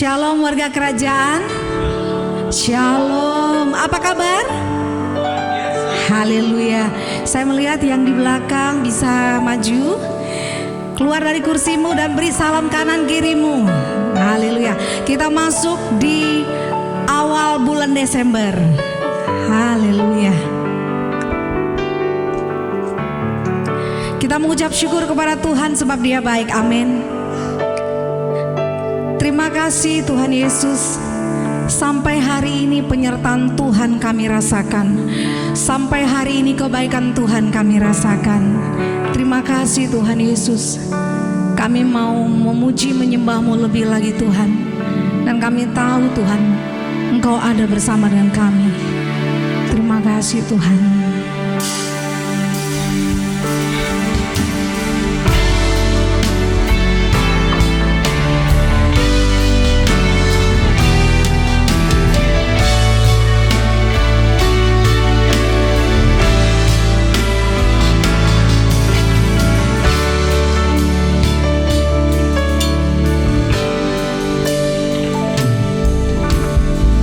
Shalom warga kerajaan. Shalom. Apa kabar? Haleluya. Saya melihat yang di belakang bisa maju, keluar dari kursimu dan beri salam kanan kirimu. Haleluya. Kita masuk di awal bulan Desember. Haleluya. Kita mengucap syukur kepada Tuhan sebab Dia baik. Amin. Terima kasih Tuhan Yesus. Sampai hari ini penyertaan Tuhan kami rasakan. Sampai hari ini kebaikan Tuhan kami rasakan. Terima kasih Tuhan Yesus. Kami mau memuji menyembah-Mu lebih lagi Tuhan. Dan kami tahu Tuhan, Engkau ada bersama dengan kami. Terima kasih Tuhan.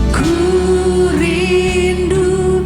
Ku rindu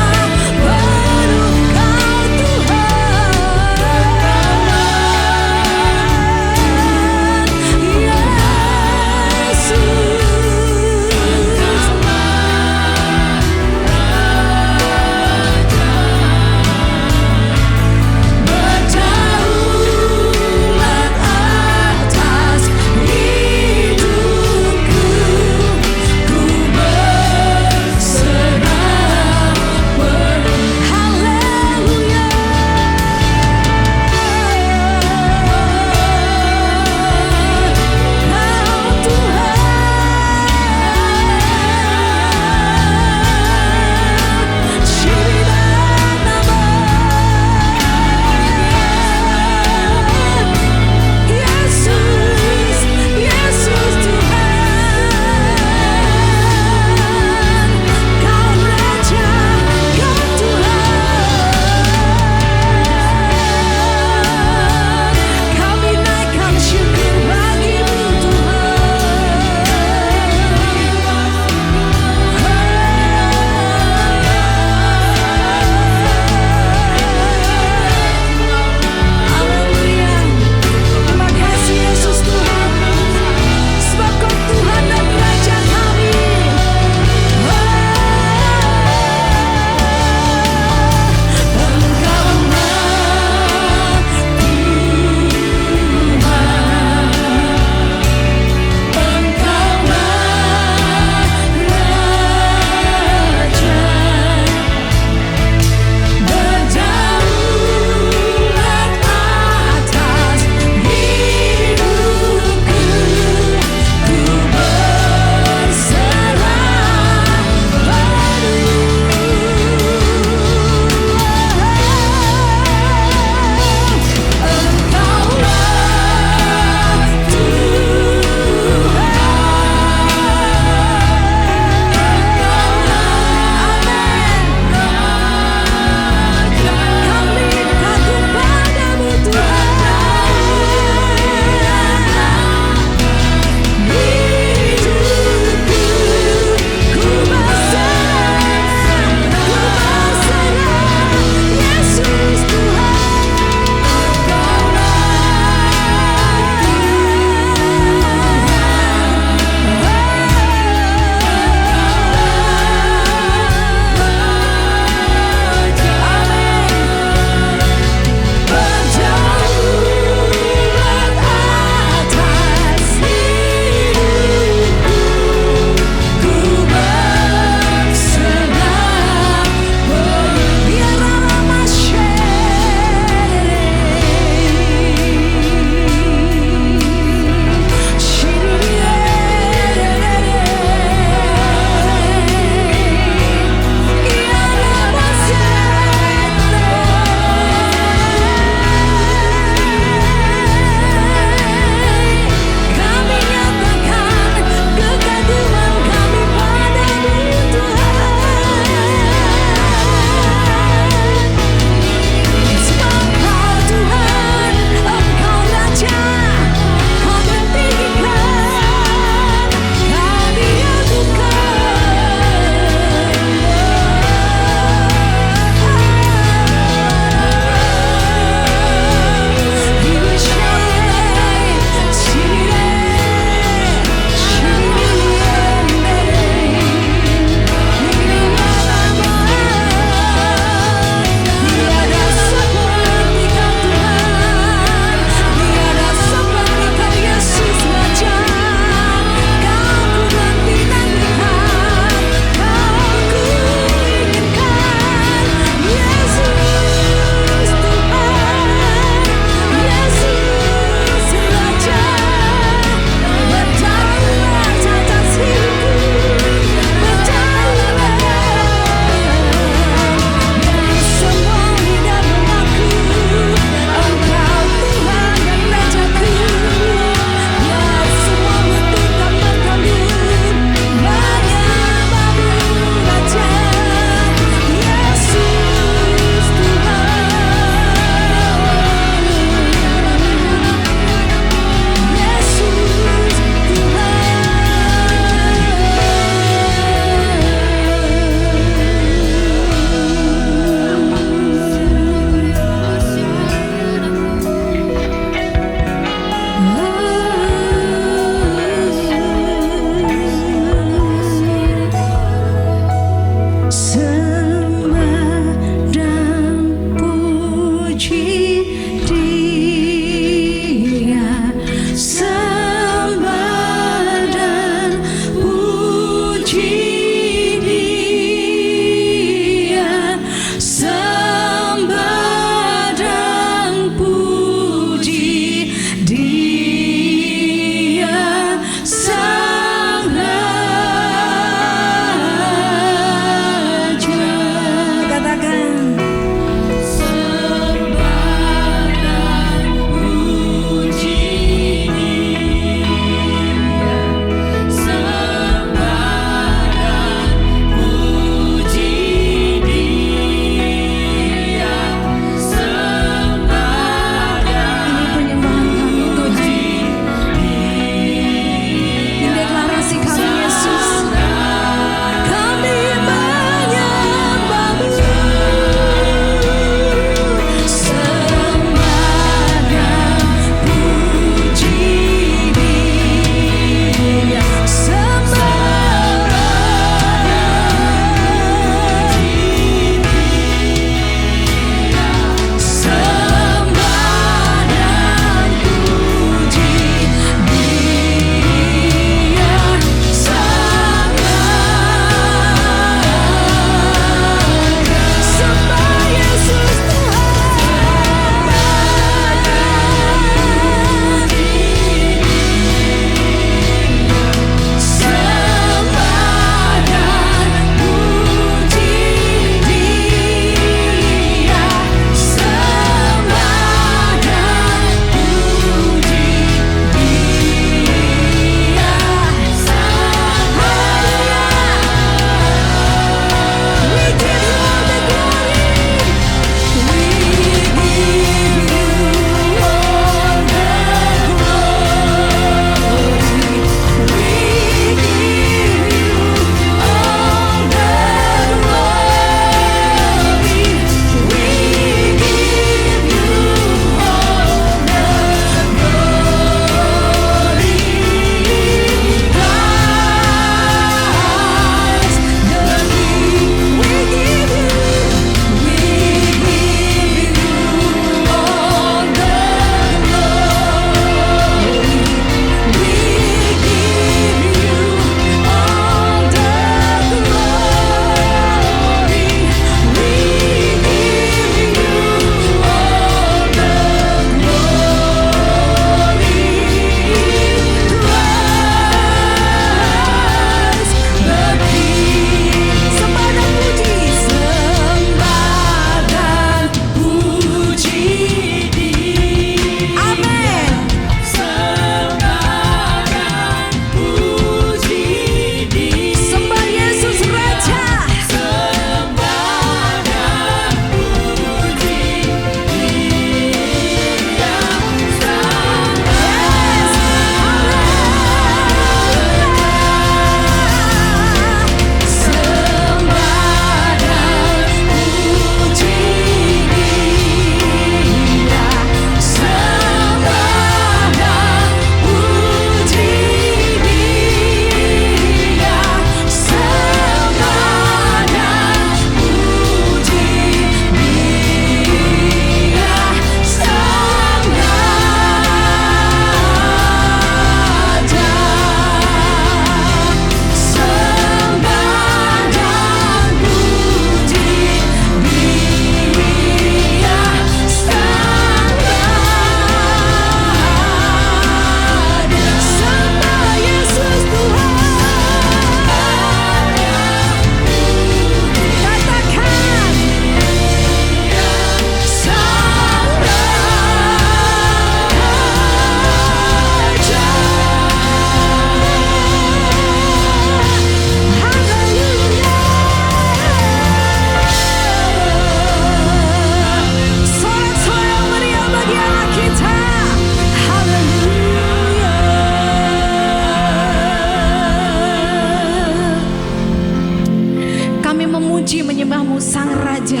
namamu Sang Raja,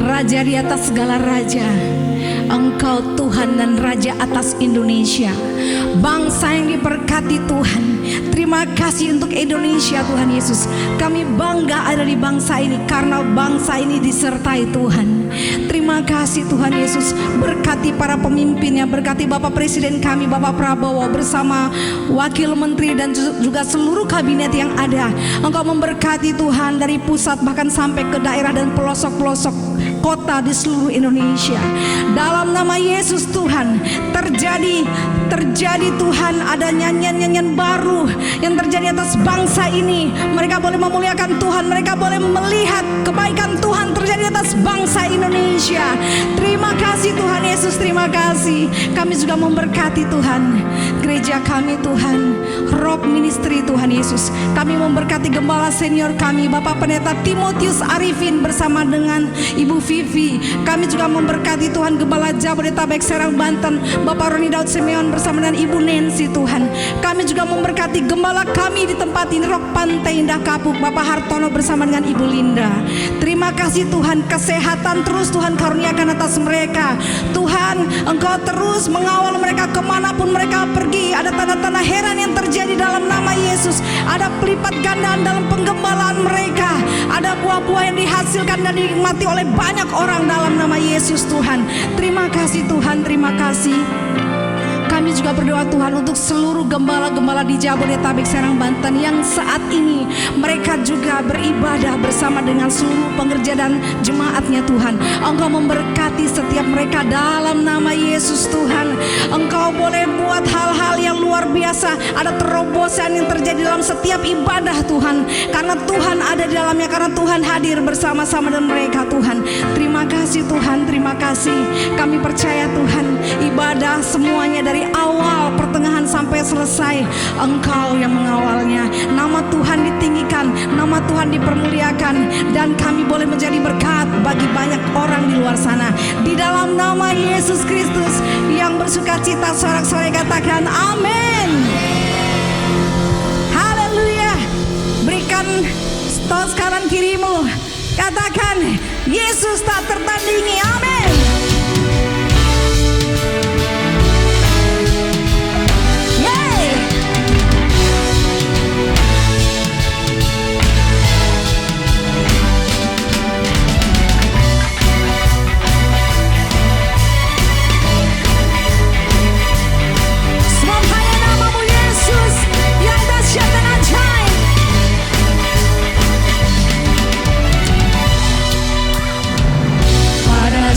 Raja di atas segala raja. Engkau Tuhan dan Raja atas Indonesia, bangsa yang diberkati Tuhan. Terima kasih untuk Indonesia Tuhan Yesus. Kami bangga ada di bangsa ini karena bangsa ini disertai Tuhan. Terima kasih Tuhan Yesus. Berkati para pemimpinnya, berkati Bapak Presiden kami Bapak Prabowo bersama Wakil Menteri dan juga seluruh kabinet yang ada. Engkau memberkati Tuhan dari pusat bahkan sampai ke daerah dan pelosok-pelosok kota di seluruh Indonesia. Dalam nama Yesus Tuhan, terjadi Tuhan, ada nyanyian-nyanyian baru yang terjadi atas bangsa ini. Mereka boleh memuliakan Tuhan, mereka boleh melihat kebaikan Tuhan terjadi atas bangsa Indonesia. Terima kasih Tuhan Yesus, terima kasih. Kami juga memberkati Tuhan gereja kami Tuhan, Rock Ministry Tuhan Yesus. Kami memberkati gembala senior kami Bapak Pendeta Timotius Arifin bersama dengan Ibu Vivi. Kami juga memberkati Tuhan Gembala Jabodetabek Serang Banten Bapak Roni Daud Simeon bersama dengan Ibu Nancy Tuhan. Kami juga memberkati gembala kami di tempat ini Rock Pantai Indah Kapuk Bapak Hartono bersama dengan Ibu Linda. Terima kasih Tuhan, kesehatan terus Tuhan karuniakan atas mereka. Tuhan, Engkau terus mengawal mereka kemanapun mereka pergi. Ada tanda-tanda heran yang terjadi dalam nama Yesus. Ada pelipat gandaan dalam penggembalaan mereka. Ada buah-buah yang dihasilkan dan dinikmati oleh banyak orang dalam nama Yesus Tuhan. Terima kasih Tuhan, terima kasih. Kami juga berdoa Tuhan untuk seluruh gembala-gembala di Jabodetabek Serang Banten yang saat ini mereka juga beribadah bersama dengan seluruh pengerja dan jemaatnya Tuhan. Engkau memberkati setiap mereka dalam nama Yesus Tuhan. Engkau boleh buat hal-hal yang luar biasa. Ada terobosan yang terjadi dalam setiap ibadah Tuhan, karena Tuhan ada di dalamnya, karena Tuhan hadir bersama-sama dengan mereka Tuhan. Terima kasih Tuhan, terima kasih. Kami percaya Tuhan, ibadah semuanya dari awal, pertengahan sampai selesai Engkau yang mengawalnya. Nama Tuhan ditinggikan, nama Tuhan dipermuliakan, dan kami boleh menjadi berkat bagi banyak orang di luar sana. Di dalam nama Yesus Kristus yang bersukacita, sorak-sorai katakan amin. Haleluya. Berikan tos kanan kirimu, katakan Yesus tak tertandingi. Amin. Pada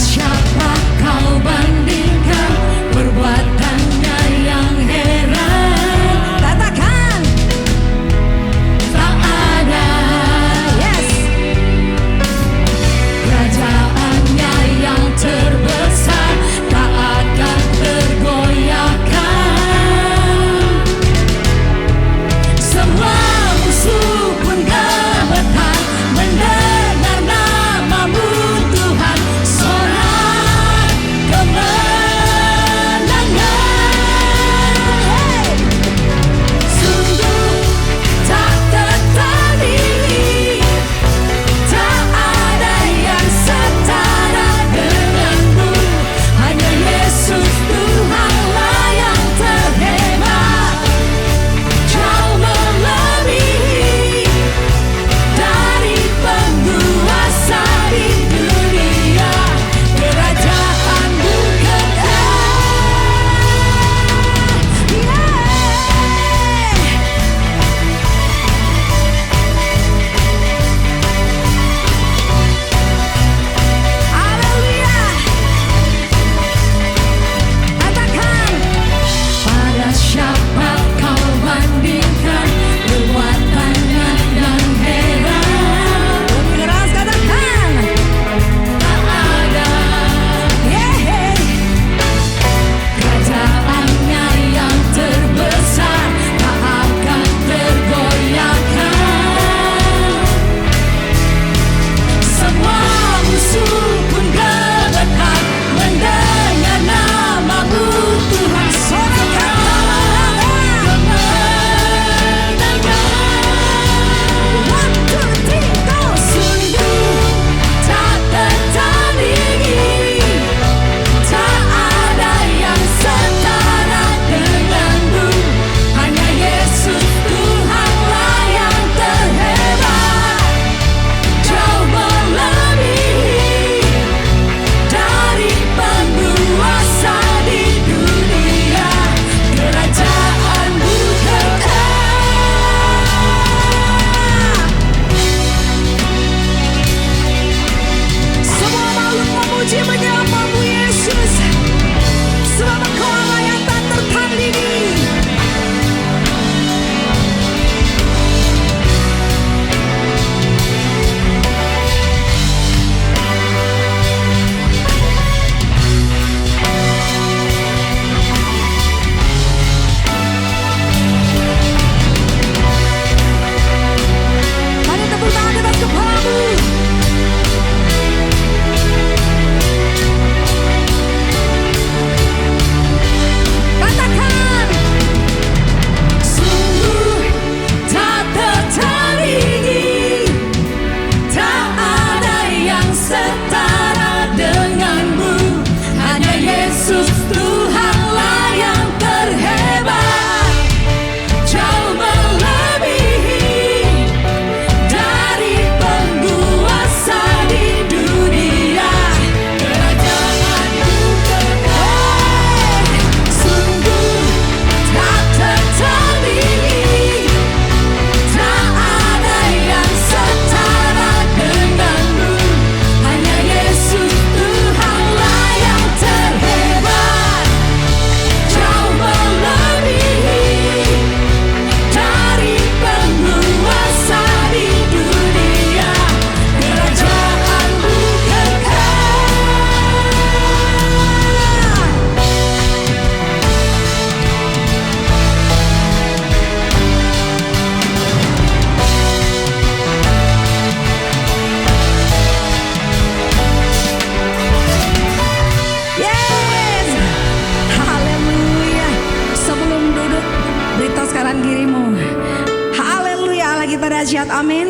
dahsyat. Amin.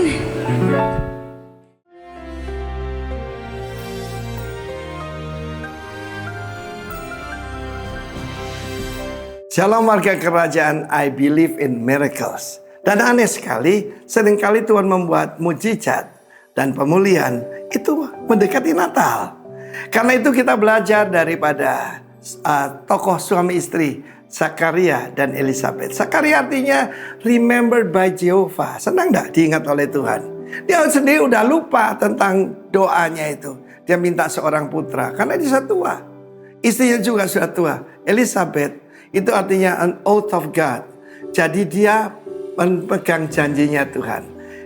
Shalom warga kerajaan, I believe in miracles. Dan aneh sekali, seringkali Tuhan membuat mujizat dan pemulihan itu mendekati Natal. Karena itu kita belajar daripada tokoh suami istri, Zakaria dan Elizabeth. Zakaria artinya remembered by Jehovah. Senang gak diingat oleh Tuhan? Dia sendiri udah lupa tentang doanya itu. Dia minta seorang putra, karena dia sudah tua. Istrinya juga sudah tua. Elizabeth itu artinya an oath of God. Jadi dia memegang janjinya Tuhan.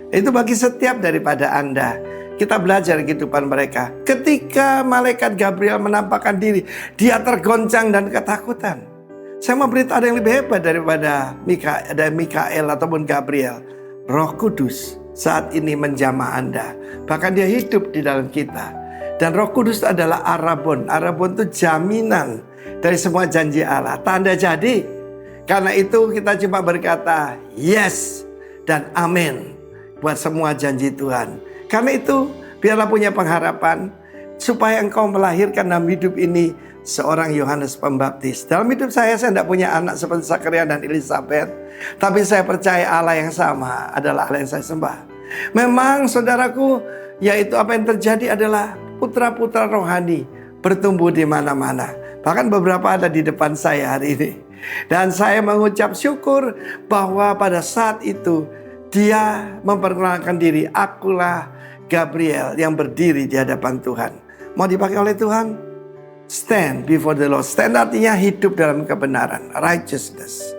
Itu bagi setiap daripada Anda. Kita belajar kehidupan mereka. Ketika malaikat Gabriel menampakkan diri, dia tergoncang dan ketakutan. Saya mau berita ada yang lebih hebat daripada Mikael ataupun Gabriel. Roh Kudus saat ini menjamah Anda. Bahkan dia hidup di dalam kita. Dan Roh Kudus adalah Arabon. Arabon itu jaminan dari semua janji Allah. Tanda jadi. Karena itu kita cuma berkata yes dan amin buat semua janji Tuhan. Karena itu biarlah punya pengharapan supaya engkau melahirkan dalam hidup ini seorang Yohanes Pembaptis. Dalam hidup saya tidak punya anak seperti Zakaria dan Elizabeth. Tapi saya percaya Allah yang sama adalah Allah yang saya sembah. Memang saudaraku, yaitu apa yang terjadi adalah putra-putra rohani bertumbuh di mana-mana. Bahkan beberapa ada di depan saya hari ini. Dan saya mengucap syukur bahwa pada saat itu dia memperkenalkan diri. Akulah Gabriel yang berdiri di hadapan Tuhan. Mau dipakai oleh Tuhan? Stand before the Lord. Stand artinya hidup dalam kebenaran, righteousness.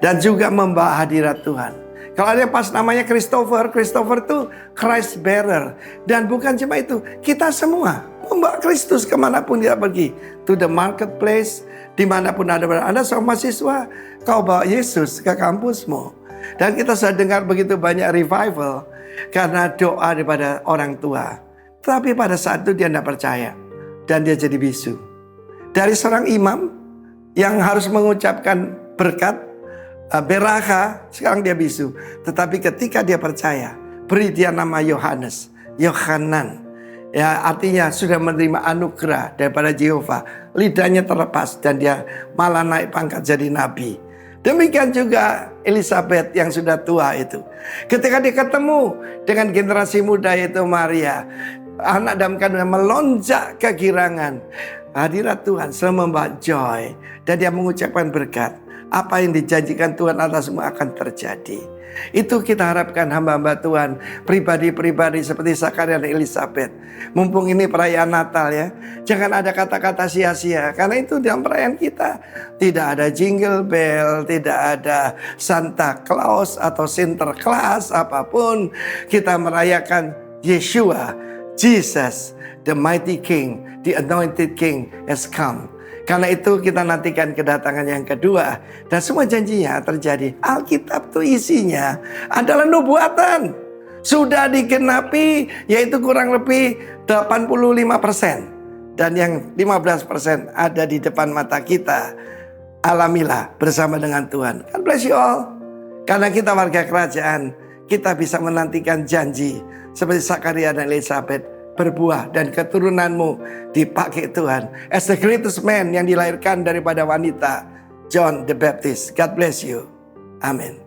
Dan juga membawa hadirat Tuhan. Kalau ada yang pas namanya Christopher itu Christ bearer. Dan bukan cuma itu, kita semua membawa Kristus kemanapun dia pergi. To the marketplace, dimanapun Anda seorang mahasiswa, kau bawa Yesus ke kampusmu. Dan kita sudah dengar begitu banyak revival karena doa daripada orang tua. Tapi pada saat itu dia tidak percaya. Dan dia jadi bisu. Dari seorang imam yang harus mengucapkan berkat, beraka, sekarang dia bisu. Tetapi ketika dia percaya, beri dia nama Yohanes, Yohanan. Ya, artinya sudah menerima anugerah daripada Jehovah. Lidahnya terlepas dan dia malah naik pangkat jadi nabi. Demikian juga Elizabeth yang sudah tua itu. Ketika dia ketemu dengan generasi muda yaitu Maria, anak dalam kandungan melonjak kegirangan. Hadirat Tuhan selalu membawa joy. Dan dia mengucapkan berkat. Apa yang dijanjikan Tuhan atas semua akan terjadi. Itu kita harapkan hamba-hamba Tuhan, pribadi-pribadi seperti Zakaria dan Elizabeth. Mumpung ini perayaan Natal ya, jangan ada kata-kata sia-sia. Karena itu dalam perayaan kita tidak ada jingle bell, tidak ada Santa Claus atau Sinterklas apapun. Kita merayakan Yeshua, Jesus, the mighty King, the anointed King has come. Karena itu kita nantikan kedatangan yang kedua. Dan semua janjinya terjadi. Alkitab itu isinya adalah nubuatan. Sudah digenapi, yaitu kurang lebih 85%. Dan yang 15% ada di depan mata kita. Alamilah bersama dengan Tuhan. God bless you all. Karena kita warga kerajaan, kita bisa menantikan janji. Seperti Zakaria dan Elizabeth. Berbuah dan keturunanmu dipakai Tuhan. As the greatest man yang dilahirkan daripada wanita, John the Baptist. God bless you. Amin.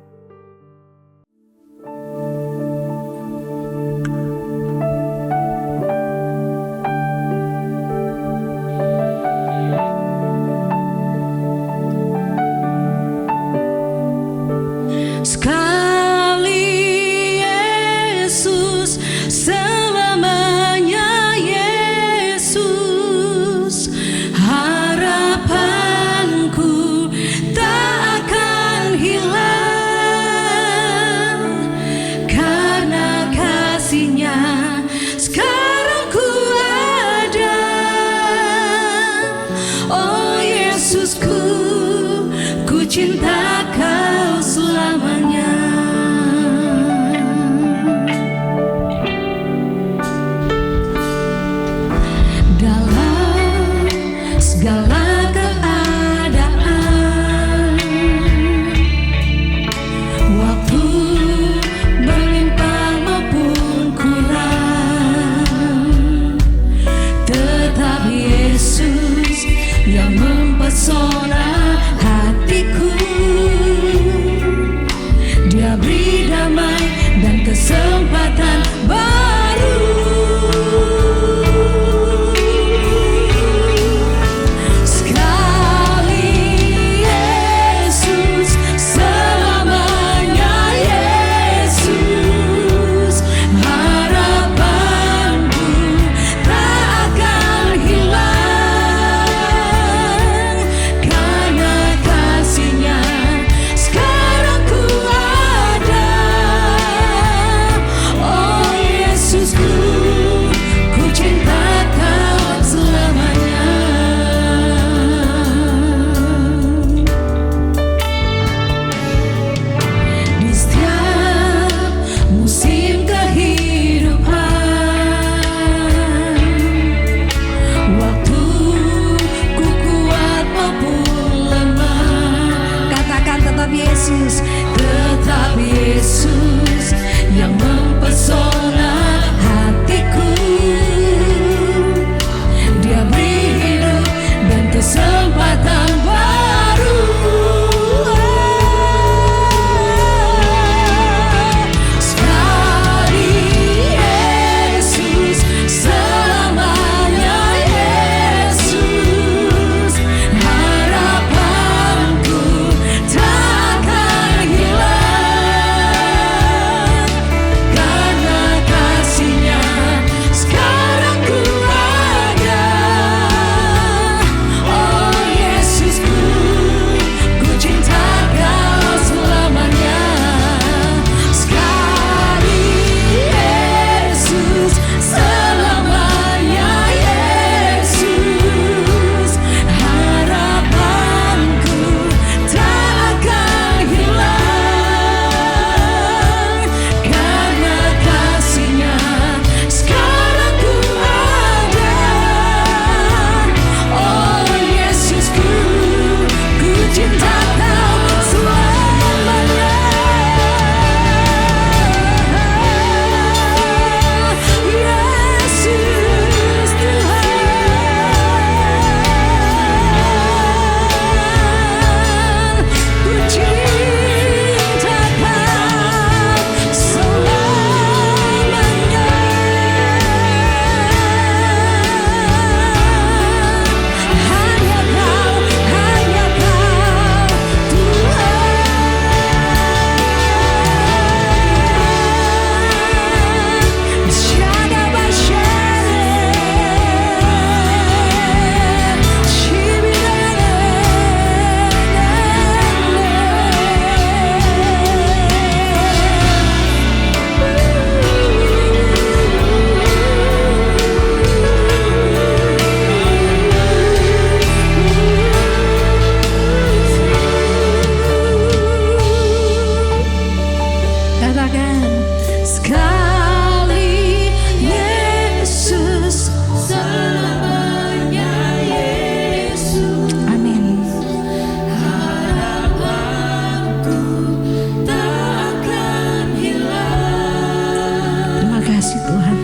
kasih Tuhan.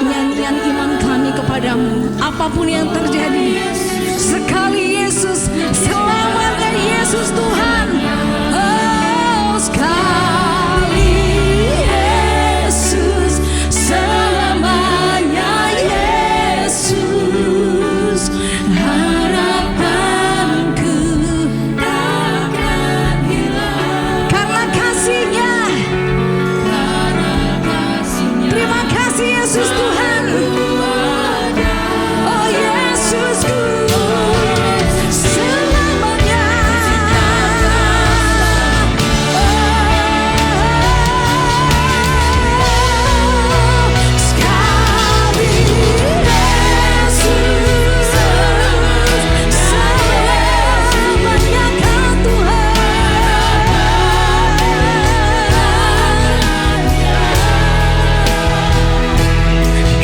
Nyanyian iman kami kepadamu, apapun yang terjadi, sekali Yesus, selamanya Yesus Tuhan. Oh, sekali Yesus, selamanya Yesus. Harapanku takkan hilang karena kasih-Nya. Terima kasih Yesus Tuhan. Oh Yesusku, selamanya. Sekali Yesus, selamanya Kau Tuhan.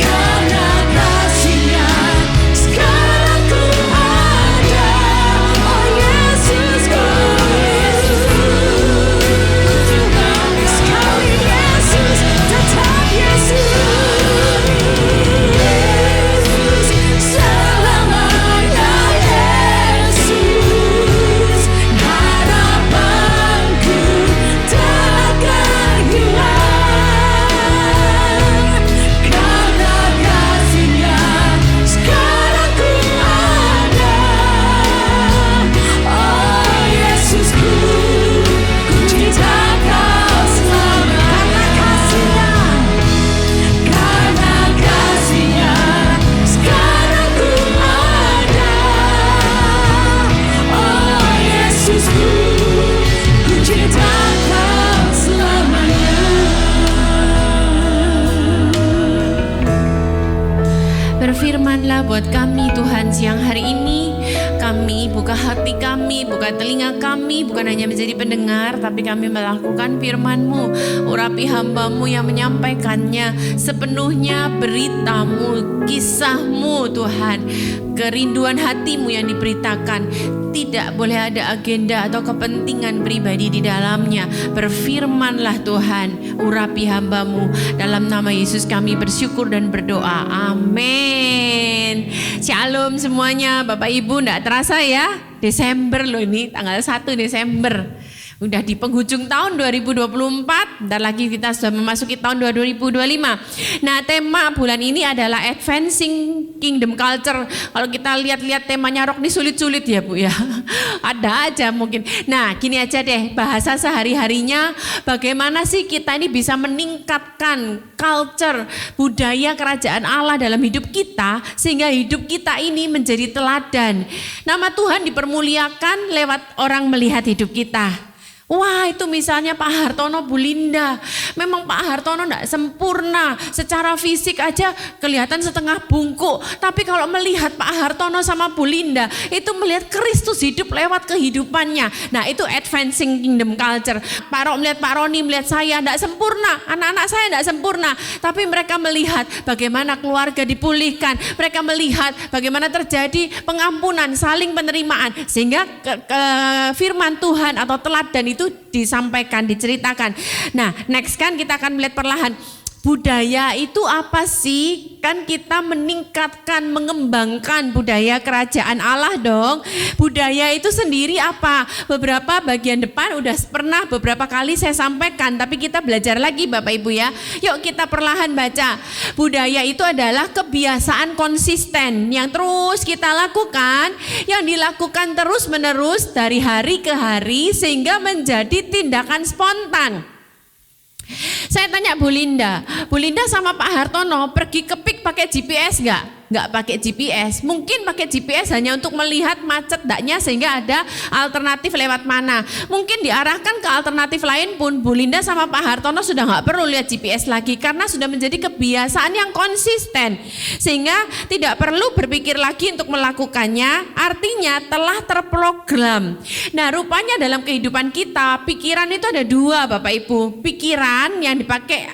Karena kasih-Nya sekarang ku ada. Oh Yesusku, sekali Yesus, tetap Yesus. Selamanya Yesus, harapanku takkan hilang. Karena kasih-Nya sekarang ku ada. Oh Yesusku, ku cinta Kau selama. Karena kasih-Nya sekarang ku ada. Oh Yesusku, ku cinta Kau selamanya. Berfirmanlah buat kami Tuhan siang hari ini. Kami buka hati kami, buka telinga kami, bukan hanya menjadi pendengar, tapi kami melakukan firman-Mu. Urapi hamba-Mu yang menyampaikannya sepenuhnya berita-Mu, kisah-Mu Tuhan. Kerinduan hati-Mu yang diberitakan. Tidak boleh ada agenda atau kepentingan pribadi di dalamnya. Berfirmanlah Tuhan, urapi hamba-Mu. Dalam nama Yesus kami bersyukur dan berdoa. Amin. Shalom semuanya. Bapak Ibu, enggak terasa ya? Desember loh ini, tanggal 1 Desember. Udah di penghujung tahun 2024, bentar lagi kita sudah memasuki tahun 2025. Nah, tema bulan ini adalah Advancing Kingdom Culture. Kalau kita lihat-lihat temanya rock ini sulit-sulit ya Bu ya. Ada aja mungkin. Nah, gini aja deh, bahasa sehari-harinya bagaimana sih kita ini bisa meningkatkan culture, budaya kerajaan Allah dalam hidup kita sehingga hidup kita ini menjadi teladan. Nama Tuhan dipermuliakan lewat orang melihat hidup kita. Wah, itu misalnya Pak Hartono, Bu Linda. Memang Pak Hartono enggak sempurna. Secara fisik aja kelihatan setengah bungkuk. Tapi kalau melihat Pak Hartono sama Bu Linda, itu melihat Kristus hidup lewat kehidupannya. Nah, itu advancing kingdom culture. Pak Roni melihat saya enggak sempurna. Anak-anak saya enggak sempurna. Tapi mereka melihat bagaimana keluarga dipulihkan. Mereka melihat bagaimana terjadi pengampunan, saling penerimaan. Sehingga firman Tuhan atau teladan itu disampaikan, diceritakan. Nah, next kan kita akan melihat perlahan. Budaya itu apa sih? Kan kita meningkatkan, mengembangkan budaya kerajaan Allah dong. Budaya itu sendiri apa? Beberapa bagian depan udah pernah beberapa kali saya sampaikan, tapi kita belajar lagi Bapak Ibu ya. Yuk kita perlahan baca. Budaya itu adalah kebiasaan konsisten yang terus kita lakukan, yang dilakukan terus menerus dari hari ke hari sehingga menjadi tindakan spontan. Saya tanya Bu Linda sama Pak Hartono pergi ke PIK pakai GPS nggak? Nggak pakai GPS. Mungkin pakai GPS hanya untuk melihat macet daknya sehingga ada alternatif lewat mana. Mungkin diarahkan ke alternatif lain pun Bu Linda sama Pak Hartono sudah nggak perlu lihat GPS lagi karena sudah menjadi kebiasaan yang konsisten sehingga tidak perlu berpikir lagi untuk melakukannya. Artinya telah terprogram. Nah, rupanya dalam kehidupan kita pikiran itu ada dua Bapak Ibu. Pikiran yang dipakai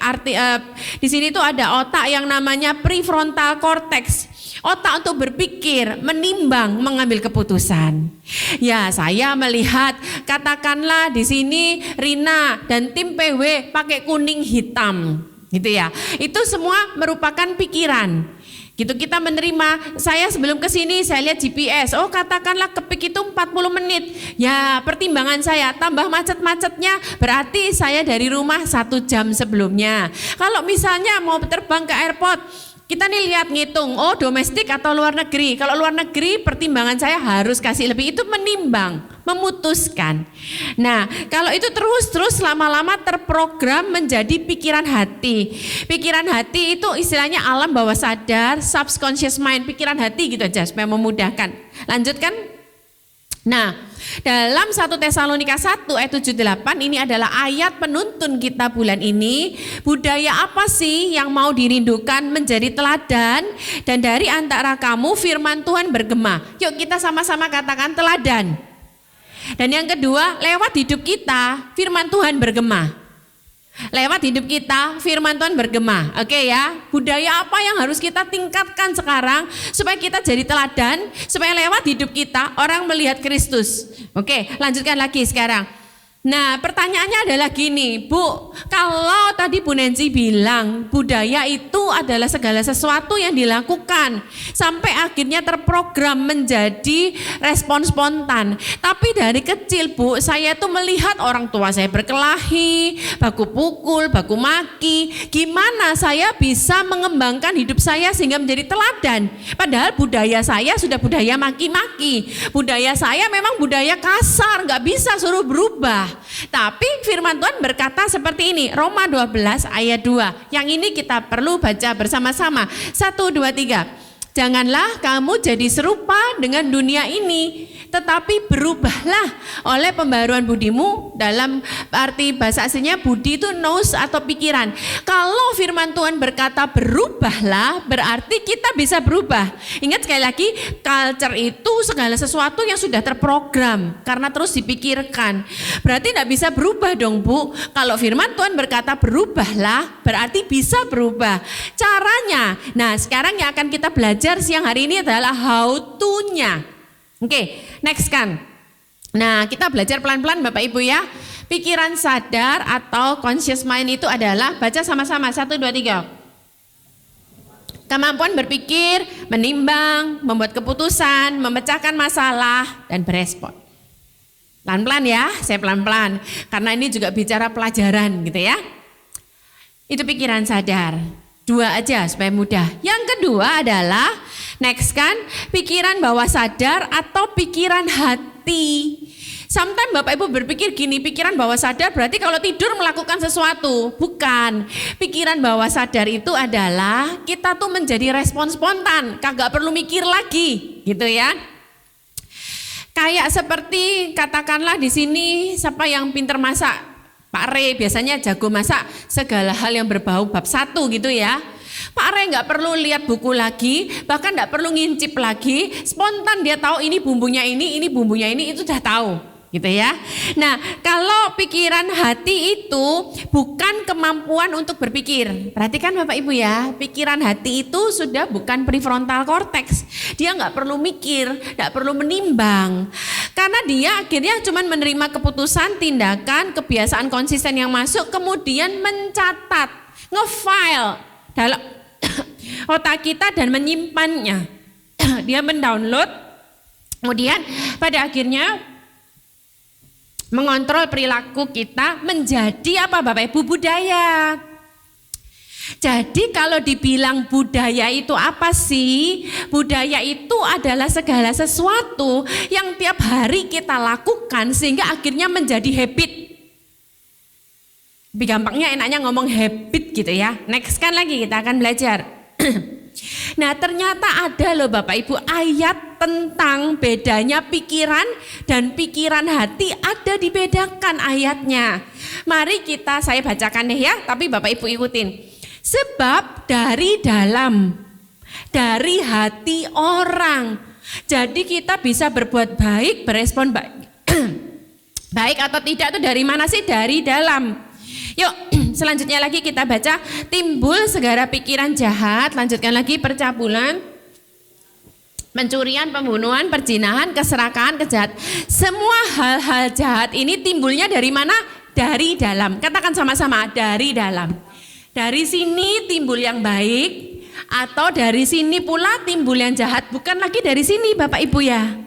di sini tuh ada otak yang namanya prefrontal cortex. Otak untuk berpikir, menimbang, mengambil keputusan. Ya, saya melihat katakanlah di sini Rina dan tim PW pakai kuning hitam, gitu ya. Itu semua merupakan pikiran. Gitu kita menerima, saya sebelum ke sini saya lihat GPS, oh katakanlah ke PIK itu 40 menit. Ya, pertimbangan saya tambah macet-macetnya berarti saya dari rumah 1 jam sebelumnya. Kalau misalnya mau terbang ke airport, kita nih lihat ngitung, oh domestik atau luar negeri. Kalau luar negeri pertimbangan saya harus kasih lebih, itu menimbang, memutuskan. Nah, kalau itu terus lama-lama terprogram menjadi pikiran hati. Pikiran hati itu istilahnya alam bawah sadar, subconscious mind, pikiran hati gitu aja supaya memudahkan. Lanjutkan. Nah, dalam 1 Tesalonika 1 ayat 7-8 ini adalah ayat penuntun kita bulan ini. Budaya apa sih yang mau dirindukan menjadi teladan? Dan dari antara kamu firman Tuhan bergema. Yuk kita sama-sama katakan teladan. Dan yang kedua, lewat hidup kita firman Tuhan bergema. Lewat hidup kita firman Tuhan bergema. Oke ya, budaya apa yang harus kita tingkatkan sekarang supaya kita jadi teladan, supaya lewat hidup kita orang melihat Kristus. Oke, lanjutkan lagi sekarang. Nah, pertanyaannya adalah gini, Bu, kalau tadi Bu Nancy bilang budaya itu adalah segala sesuatu yang dilakukan sampai akhirnya terprogram menjadi respon spontan. Tapi dari kecil, Bu, saya tuh melihat orang tua saya berkelahi, baku pukul, baku maki. Gimana saya bisa mengembangkan hidup saya sehingga menjadi teladan? Padahal budaya saya sudah budaya maki-maki. Budaya saya memang budaya kasar, nggak bisa suruh berubah. Tapi firman Tuhan berkata seperti ini, Roma 12 ayat 2. Yang ini kita perlu baca bersama-sama. 1, 2, 3. Janganlah kamu jadi serupa dengan dunia ini, tetapi berubahlah oleh pembaruan budimu. Dalam arti bahasa aslinya budi itu nous atau pikiran. Kalau firman Tuhan berkata berubahlah, berarti kita bisa berubah. Ingat sekali lagi, culture itu segala sesuatu yang sudah terprogram karena terus dipikirkan. Berarti tidak bisa berubah dong, Bu. Kalau firman Tuhan berkata berubahlah, berarti bisa berubah. Caranya, nah sekarang yang akan kita belajar siang hari ini adalah how to-nya. Oke, next kan. Nah, kita belajar pelan-pelan Bapak Ibu ya. Pikiran sadar atau conscious mind itu adalah, baca sama-sama 1, 2, 3. Kemampuan berpikir, menimbang, membuat keputusan, memecahkan masalah, dan berespon. Pelan-pelan ya, saya pelan-pelan. Karena ini juga bicara pelajaran gitu ya. Itu pikiran sadar. 2 aja supaya mudah. Yang kedua adalah next kan, pikiran bawah sadar atau pikiran hati. Sometimes Bapak Ibu berpikir gini, pikiran bawah sadar berarti kalau tidur melakukan sesuatu. Bukan. Pikiran bawah sadar itu adalah kita tuh menjadi respon spontan, kagak perlu mikir lagi, gitu ya. Kayak seperti katakanlah di sini siapa yang pinter masak? Pak Re biasanya jago masak segala hal yang berbau bab 1 gitu ya. Pak Re nggak perlu lihat buku lagi, bahkan nggak perlu ngincip lagi, spontan dia tahu ini bumbunya ini bumbunya ini, itu sudah tahu gitu ya. Nah, kalau pikiran hati itu bukan kemampuan untuk berpikir. Perhatikan Bapak Ibu ya, pikiran hati itu sudah bukan prefrontal cortex. Dia nggak perlu mikir, nggak perlu menimbang. Karena dia akhirnya cuma menerima keputusan, tindakan, kebiasaan konsisten yang masuk, kemudian mencatat, nge-file dalam otak kita dan menyimpannya. Dia mendownload, kemudian pada akhirnya mengontrol perilaku kita menjadi apa Bapak Ibu? Budaya. Jadi kalau dibilang budaya itu apa sih? Budaya itu adalah segala sesuatu yang tiap hari kita lakukan sehingga akhirnya menjadi habit. Lebih gampangnya enaknya ngomong habit gitu ya. Next kan lagi kita akan belajar. Nah ternyata ada loh Bapak Ibu ayat tentang bedanya pikiran dan pikiran hati, ada dibedakan ayatnya. Mari saya bacakan deh ya, tapi Bapak Ibu ikutin. Sebab dari dalam, dari hati orang. Jadi kita bisa berbuat baik, berespon baik. Baik atau tidak itu dari mana sih? Dari dalam. Yuk selanjutnya lagi kita baca. Timbul segala pikiran jahat. Lanjutkan lagi percabulan. Pencurian, pembunuhan, perzinahan, keserakahan, kejahatan. Semua hal-hal jahat ini timbulnya dari mana? Dari dalam. Katakan sama-sama, dari dalam. Dari sini timbul yang baik, atau dari sini pula timbul yang jahat. Bukan lagi dari sini Bapak Ibu ya,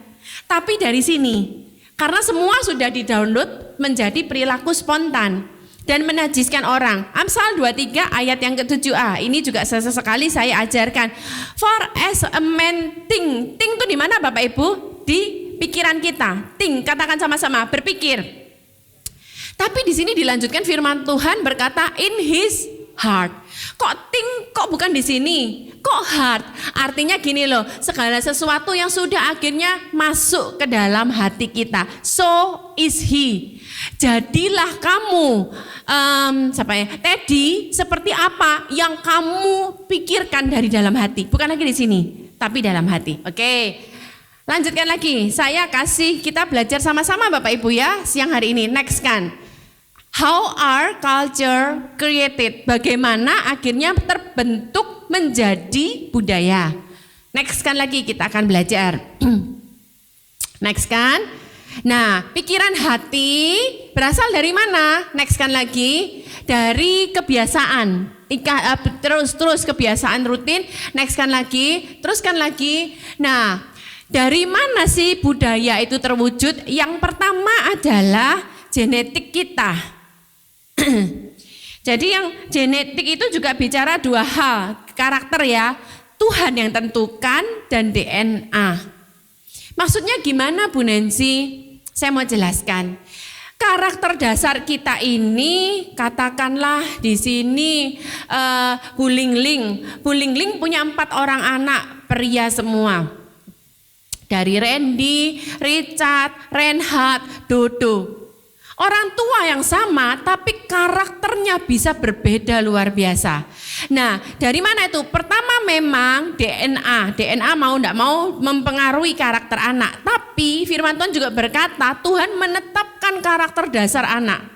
tapi dari sini. Karena semua sudah di-download menjadi perilaku spontan dan menajiskan orang. Amsal 23 ayat yang ke-7a. Ini juga sesekali saya ajarkan. For as a man think. Think itu di mana Bapak Ibu? Di pikiran kita. Think, katakan sama-sama, berpikir. Tapi di sini dilanjutkan firman Tuhan berkata in his heart. Kok think, kok bukan di sini? Kok heart? Artinya gini loh, segala sesuatu yang sudah akhirnya masuk ke dalam hati kita. So is he. Jadilah kamu, Teddy, seperti apa yang kamu pikirkan dari dalam hati. Bukan lagi di sini, tapi dalam hati. Oke, lanjutkan lagi. Saya kasih kita belajar sama-sama Bapak Ibu ya, siang hari ini. Next kan. How are culture created? Bagaimana akhirnya terbentuk menjadi budaya? Next kan lagi kita akan belajar. Next kan? Nah, pikiran hati berasal dari mana? Next kan lagi, dari kebiasaan. Terus kebiasaan rutin. Next kan lagi, teruskan lagi. Nah, dari mana sih budaya itu terwujud? Yang pertama adalah genetik kita. Jadi yang genetik itu juga bicara dua hal, karakter ya, Tuhan yang tentukan dan DNA. Maksudnya gimana Bu Nancy? Saya mau jelaskan. Karakter dasar kita ini, katakanlah di sini Bu Lingling. Bu Lingling punya 4 orang anak pria semua. Dari Randy, Richard, Reinhard, Dodo. Orang tua yang sama tapi karakternya bisa berbeda luar biasa. Nah, dari mana itu? Pertama memang DNA. DNA mau tidak mau mempengaruhi karakter anak. Tapi firman Tuhan juga berkata Tuhan menetapkan karakter dasar anak.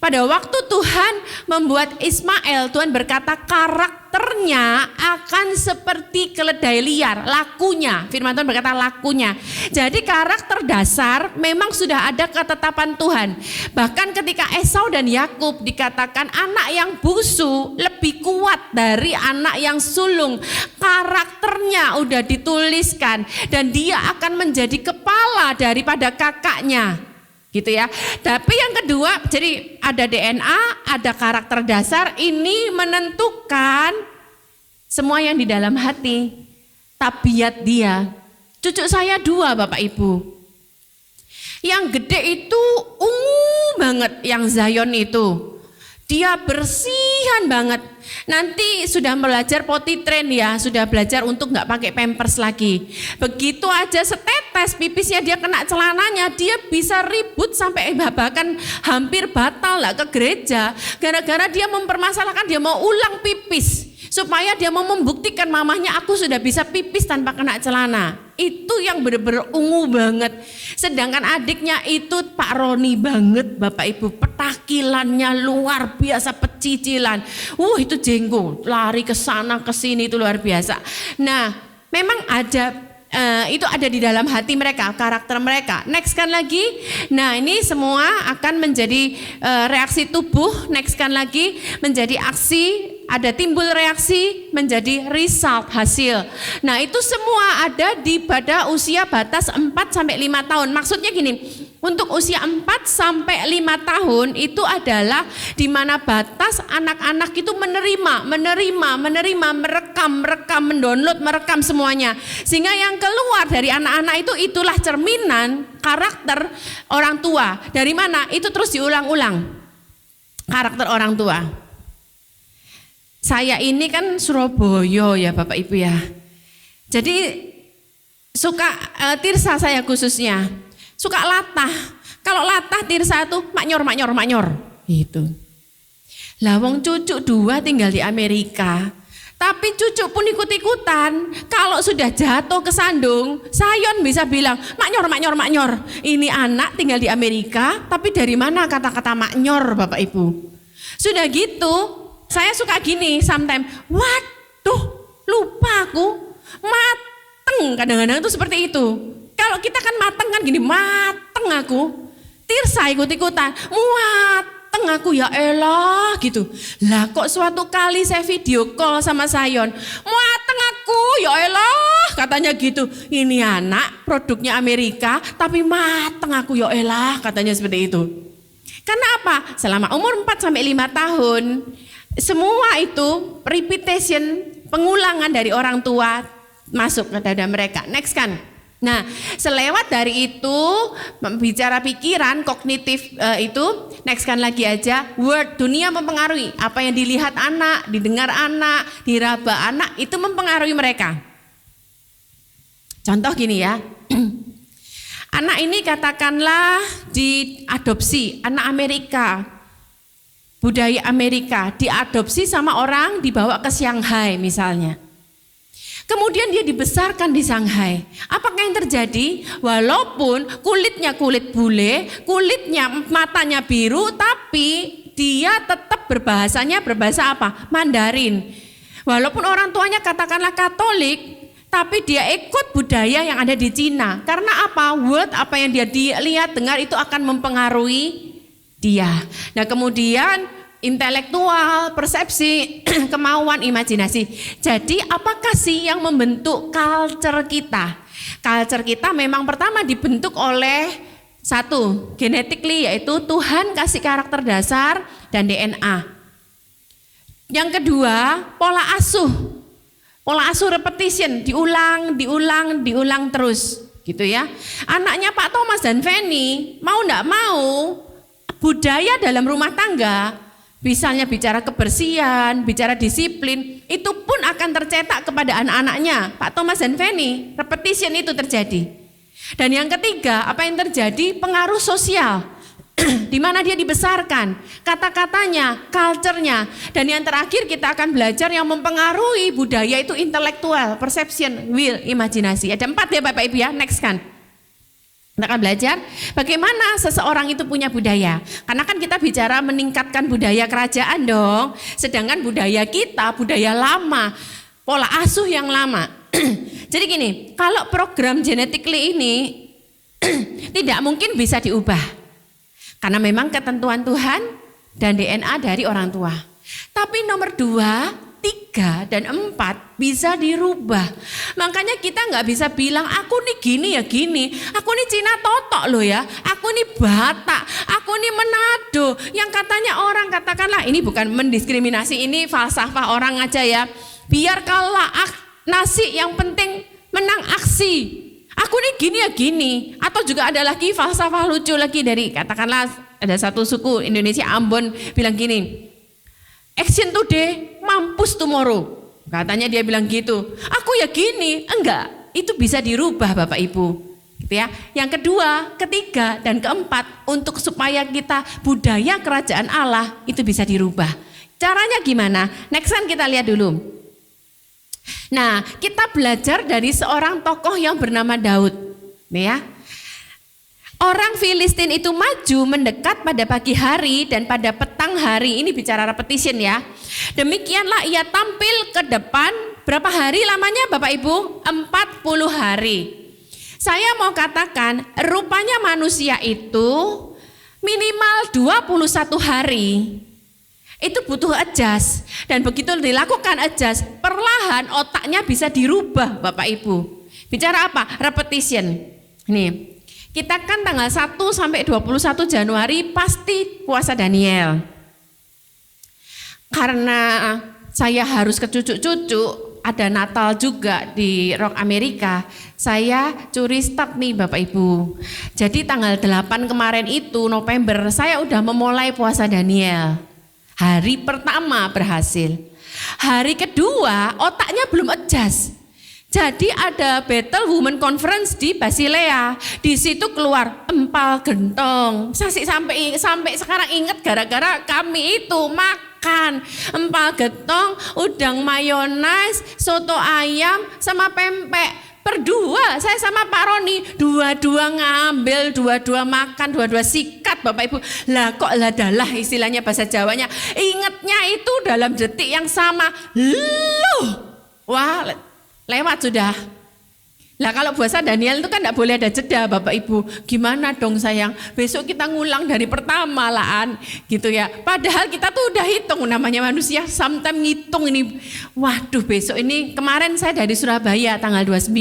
Pada waktu Tuhan membuat Ismail, Tuhan berkata karakternya akan seperti keledai liar, lakunya. Firman Tuhan berkata lakunya. Jadi karakter dasar memang sudah ada ketetapan Tuhan. Bahkan ketika Esau dan Yakub dikatakan anak yang bungsu lebih kuat dari anak yang sulung. Karakternya udah dituliskan dan dia akan menjadi kepala daripada kakaknya. Gitu ya. Tapi yang kedua, jadi ada DNA, ada karakter dasar, ini menentukan semua yang di dalam hati, tabiat dia. Cucu saya 2 Bapak Ibu. Yang gede itu ungu banget, yang Zion itu. Dia bersihan banget. Nanti sudah belajar potty train ya, sudah belajar untuk nggak pakai pampers lagi. Begitu aja setetes pipisnya dia kena celananya, dia bisa ribut sampai bahkan hampir batal lah ke gereja. Gara-gara dia mempermasalahkan dia mau ulang pipis. Supaya dia mau membuktikan mamahnya aku sudah bisa pipis tanpa kena celana. Itu yang benar-benar ungu banget. Sedangkan adiknya itu Pak Roni banget Bapak Ibu. Petakilannya luar biasa, pecicilan. Itu jenggo, lari ke sana ke sini itu luar biasa. Nah, memang ada itu ada di dalam hati mereka, karakter mereka. Next kan lagi. Nah, ini semua akan menjadi reaksi tubuh. Next kan lagi menjadi aksi. Ada timbul reaksi menjadi result, hasil. Nah, itu semua ada pada usia batas 4 sampai 5 tahun. Maksudnya gini, untuk usia 4 sampai 5 tahun itu adalah di mana batas anak-anak itu menerima, merekam, mendownload, merekam semuanya. Sehingga yang keluar dari anak-anak itu itulah cerminan karakter orang tua. Dari mana? Itu terus diulang-ulang. Karakter orang tua. Saya ini kan Surabaya ya Bapak Ibu ya. Jadi suka Tirsa saya khususnya. Suka latah. Kalau latah Tirsa itu maknyor gitu. Lah wong cucu 2 tinggal di Amerika. Tapi cucu pun ikut-ikutan. Kalau sudah jatuh ke sandung, Sayon bisa bilang, maknyor. Ini anak tinggal di Amerika, tapi dari mana kata-kata maknyor Bapak Ibu? Sudah gitu, saya suka gini sometimes. Waduh, lupa aku. Mateng mateng, kadang-kadang itu seperti itu. Kalau kita kan mateng kan gini, mateng aku. Tirsa ikut-ikutan, mateng aku ya elah gitu. Lah kok suatu kali saya video call sama Sayon, mateng aku ya elah katanya gitu. Ini anak produknya Amerika tapi mateng aku ya elah katanya seperti itu. Karena apa? Selama umur 4 sampai 5 tahun semua itu repetition, pengulangan dari orang tua masuk ke dada mereka. Next kan. Nah, selewat dari itu bicara pikiran kognitif itu, next kan lagi aja, word, dunia mempengaruhi apa yang dilihat anak, didengar anak, diraba anak, itu mempengaruhi mereka. Contoh gini ya. Anak ini katakanlah diadopsi, anak Amerika, budaya Amerika, diadopsi sama orang dibawa ke Shanghai misalnya. Kemudian dia dibesarkan di Shanghai. Apakah yang terjadi? Walaupun kulitnya kulit bule, kulitnya matanya biru, tapi dia tetap berbahasa apa? Mandarin. Walaupun orang tuanya katakanlah Katolik, tapi dia ikut budaya yang ada di Cina. Karena apa? Word, apa yang dia lihat, dengar itu akan mempengaruhi dia. Nah kemudian intelektual, persepsi, kemauan, imajinasi. Jadi apakah sih yang membentuk culture kita? Culture kita memang pertama dibentuk oleh satu, genetically, yaitu Tuhan kasih karakter dasar dan DNA. Yang kedua, pola asuh. Pola asuh repetition, diulang terus gitu ya. Anaknya Pak Thomas dan Fanny, mau enggak mau, budaya dalam rumah tangga, misalnya bicara kebersihan, bicara disiplin, itu pun akan tercetak kepada anak-anaknya. Pak Thomas dan Fanny, repetition itu terjadi. Dan yang ketiga, apa yang terjadi? Pengaruh sosial, di mana dia dibesarkan, kata-katanya, culture-nya. Dan yang terakhir kita akan belajar yang mempengaruhi budaya itu intelektual, perception, will, imajinasi. Ada 4 ya Bapak Ibu ya, next kan. Kita akan belajar bagaimana seseorang itu punya budaya. Karena kan kita bicara meningkatkan budaya kerajaan dong. Sedangkan budaya kita, budaya lama, pola asuh yang lama. Jadi gini, kalau program genetically ini tidak mungkin bisa diubah. Karena memang ketentuan Tuhan dan DNA dari orang tua. Tapi nomor 2, 3 dan 4 bisa dirubah. Makanya kita nggak bisa bilang aku nih gini ya gini, aku nih Cina totok loh ya, aku nih Batak, aku nih Manado. Yang katanya orang katakanlah ini bukan mendiskriminasi, ini falsafah orang aja ya. Biar kalah nasi yang penting menang aksi. Aku nih gini ya gini. Atau juga ada lagi falsafah lucu lagi dari katakanlah ada satu suku Indonesia Ambon bilang gini. Action today, mampus tomorrow. Katanya dia bilang gitu. Aku ya gini, enggak. Itu bisa dirubah Bapak Ibu. Gitu ya. Yang kedua, ketiga, dan keempat, untuk supaya kita budaya kerajaan Allah itu bisa dirubah. Caranya gimana? Next one kita lihat dulu. Nah, kita belajar dari seorang tokoh yang bernama Daud. Nih ya. Orang Filistin itu maju mendekat pada pagi hari dan pada petang hari, ini bicara repetition ya. Demikianlah ia tampil ke depan, berapa hari lamanya Bapak Ibu? 40 hari. Saya mau katakan rupanya manusia itu minimal 21 hari. Itu butuh adjust, dan begitu dilakukan adjust, perlahan otaknya bisa dirubah Bapak Ibu. Bicara apa? Repetition. Nih. Kita kan tanggal 1 sampai 21 Januari pasti puasa Daniel. Karena saya harus ke cucu-cucu, ada Natal juga di Rock Amerika. Saya curi start nih Bapak Ibu. Jadi tanggal 8 kemarin itu November saya udah memulai puasa Daniel. Hari pertama berhasil. Hari kedua otaknya belum adjust. Jadi ada Battle Women Conference di Basilea. Di situ keluar empal gentong. Saya sampai sekarang ingat gara-gara kami itu makan empal gentong, udang mayones, soto ayam sama pempek. Berdua saya sama Pak Roni, dua-dua ngambil, dua-dua makan, dua-dua sikat Bapak Ibu. Lah kok ladalah istilahnya bahasa Jawanya. Ingatnya itu dalam detik yang sama. Loh, wah lewat sudah. Lah kalau puasa Daniel itu kan tidak boleh ada jeda Bapak Ibu. Gimana dong sayang? Besok kita ngulang dari pertama laan gitu ya. Padahal kita tuh udah hitung, namanya manusia sometimes ngitung ini. Waduh besok ini, kemarin saya dari Surabaya tanggal 29.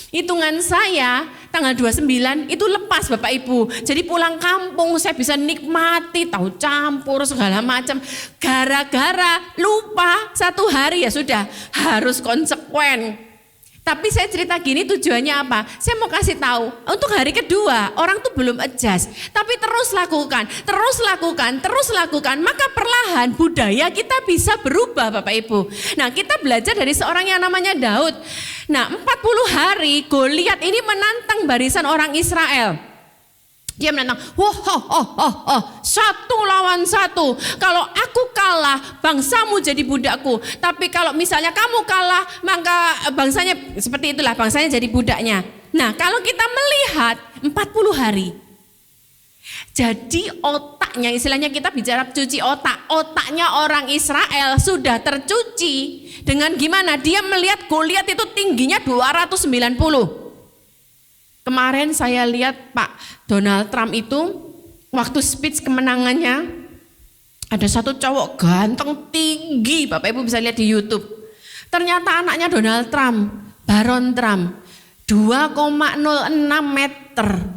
Hitungan saya tanggal 29 itu lepas Bapak Ibu. Jadi pulang kampung saya bisa nikmati tahu campur segala macam. Gara-gara lupa 1 hari ya sudah harus konsekuen. Tapi saya cerita gini tujuannya apa? Saya mau kasih tahu, untuk hari kedua orang tuh belum adjust. Tapi terus lakukan, maka perlahan budaya kita bisa berubah Bapak Ibu. Nah kita belajar dari seorang yang namanya Daud. Nah 40 hari Goliat ini menantang barisan orang Israel. Dia menantang, 1 lawan 1. Kalau aku kalah, bangsamu jadi budakku. Tapi kalau misalnya kamu kalah, maka bangsanya, seperti itulah, bangsanya jadi budaknya. Nah kalau kita melihat 40 hari. Jadi otaknya, istilahnya kita bicara cuci otak. Otaknya orang Israel sudah tercuci. Dengan gimana? Dia melihat Goliat itu tingginya 290. Kemarin saya lihat Pak Donald Trump itu waktu speech kemenangannya ada satu cowok ganteng tinggi, Bapak Ibu bisa lihat di YouTube. Ternyata anaknya Donald Trump, Baron Trump, 2,06 meter.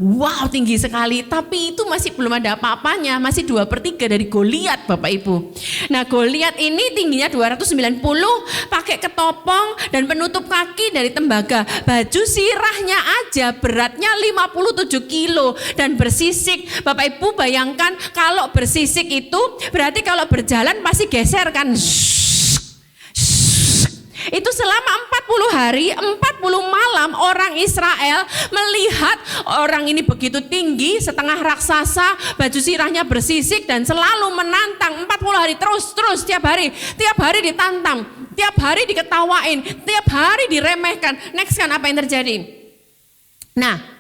Wow, tinggi sekali. Tapi itu masih belum ada apa-apanya, masih 2/3 dari Goliat Bapak Ibu. Nah Goliat ini tingginya 290, pakai ketopong dan penutup kaki dari tembaga. Baju sirahnya aja beratnya 57 kilo dan bersisik. Bapak Ibu bayangkan kalau bersisik itu berarti kalau berjalan pasti geser kan. Itu selama 40 hari, 40 malam orang Israel melihat orang ini begitu tinggi, setengah raksasa, baju sirahnya bersisik dan selalu menantang 40 hari terus tiap hari ditantang, tiap hari diketawain, tiap hari diremehkan. Next kan apa yang terjadi? Nah,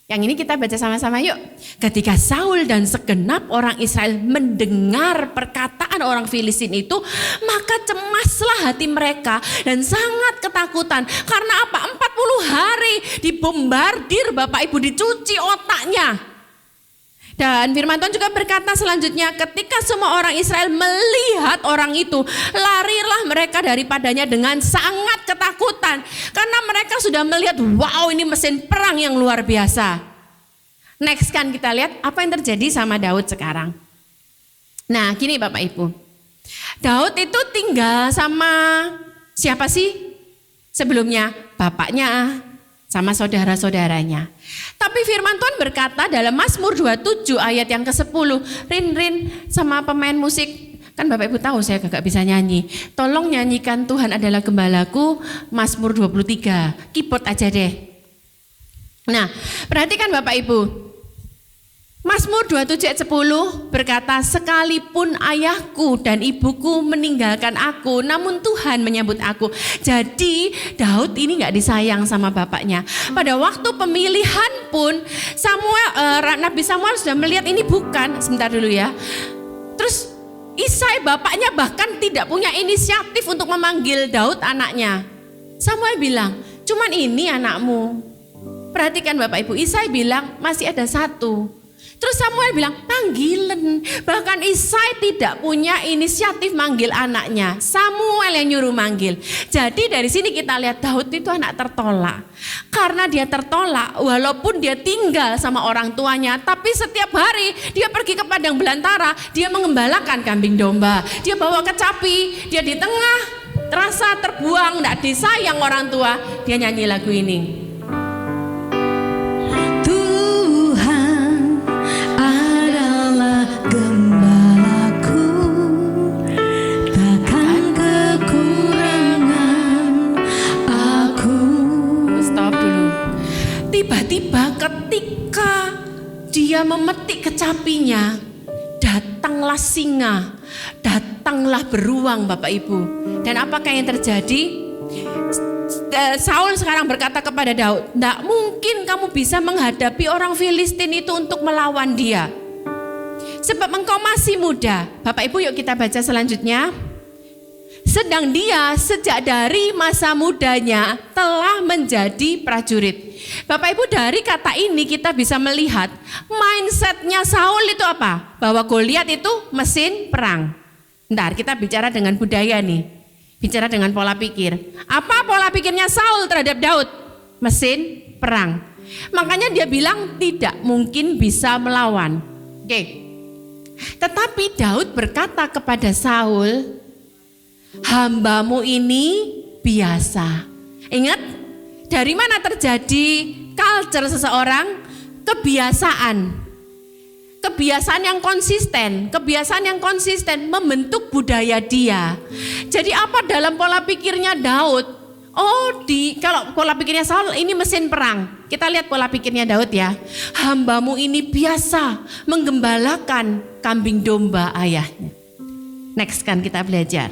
yang ini kita baca sama-sama yuk. Ketika Saul dan segenap orang Israel mendengar perkataan orang Filistin itu, maka cemaslah hati mereka dan sangat ketakutan. Karena apa? 40 hari dibombardir Bapak Ibu, dicuci otaknya. Dan firman Tuhan juga berkata selanjutnya, ketika semua orang Israel melihat orang itu, larilah mereka daripadanya dengan sangat ketakutan. Karena mereka sudah melihat, wow ini mesin perang yang luar biasa. Next kan kita lihat apa yang terjadi sama Daud sekarang. Nah gini Bapak Ibu, Daud itu tinggal sama siapa sih? Sebelumnya bapaknya sama saudara-saudaranya. Tapi firman Tuhan berkata dalam Mazmur 27 ayat yang ke-10, Rin sama pemain musik, kan Bapak Ibu tahu saya gak bisa nyanyi. Tolong nyanyikan Tuhan adalah gembalaku, Mazmur 23, keyboard aja deh. Nah, perhatikan Bapak Ibu. Mazmur 27 ayat 10 berkata, sekalipun ayahku dan ibuku meninggalkan aku, namun Tuhan menyambut aku. Jadi Daud ini gak disayang sama bapaknya. Pada waktu pemilihan pun Nabi Samuel sudah melihat ini bukan, sebentar dulu ya. Terus Isai bapaknya bahkan tidak punya inisiatif untuk memanggil Daud anaknya. Samuel bilang, cuman ini anakmu. Perhatikan Bapak Ibu, Isai bilang masih ada satu. Terus Samuel bilang panggilan. Bahkan Isai tidak punya inisiatif manggil anaknya. Samuel yang nyuruh manggil. Jadi dari sini kita lihat Daud itu anak tertolak. Karena dia tertolak walaupun dia tinggal sama orang tuanya. Tapi setiap hari dia pergi ke padang belantara. Dia mengembalakan kambing domba. Dia bawa kecapi. Dia di tengah terasa terbuang, tidak disayang orang tua. Dia nyanyi lagu ini. Tiba-tiba ketika dia memetik kecapinya, datanglah singa, datanglah beruang Bapak Ibu. Dan apakah yang terjadi? Saul sekarang berkata kepada Daud, tidak mungkin kamu bisa menghadapi orang Filistin itu untuk melawan dia. Sebab engkau masih muda. Bapak Ibu yuk kita baca selanjutnya. sedang dia sejak dari masa mudanya telah menjadi prajurit. Bapak Ibu, dari kata ini kita bisa melihat mindsetnya Saul itu apa? Bahwa Goliat itu mesin perang. Ntar kita bicara dengan budaya nih, bicara dengan pola pikir. Apa pola pikirnya Saul terhadap Daud? Mesin perang. Makanya dia bilang tidak mungkin bisa melawan. Oke. Tetapi Daud berkata kepada Saul, hambamu ini biasa. Ingat, dari mana terjadi culture seseorang? Kebiasaan yang konsisten membentuk budaya dia. Jadi apa dalam pola pikirnya Daud? Kalau pola pikirnya Saul ini mesin perang. Kita lihat pola pikirnya Daud ya. Hambamu ini biasa menggembalakan kambing domba ayahnya. Next kan kita belajar.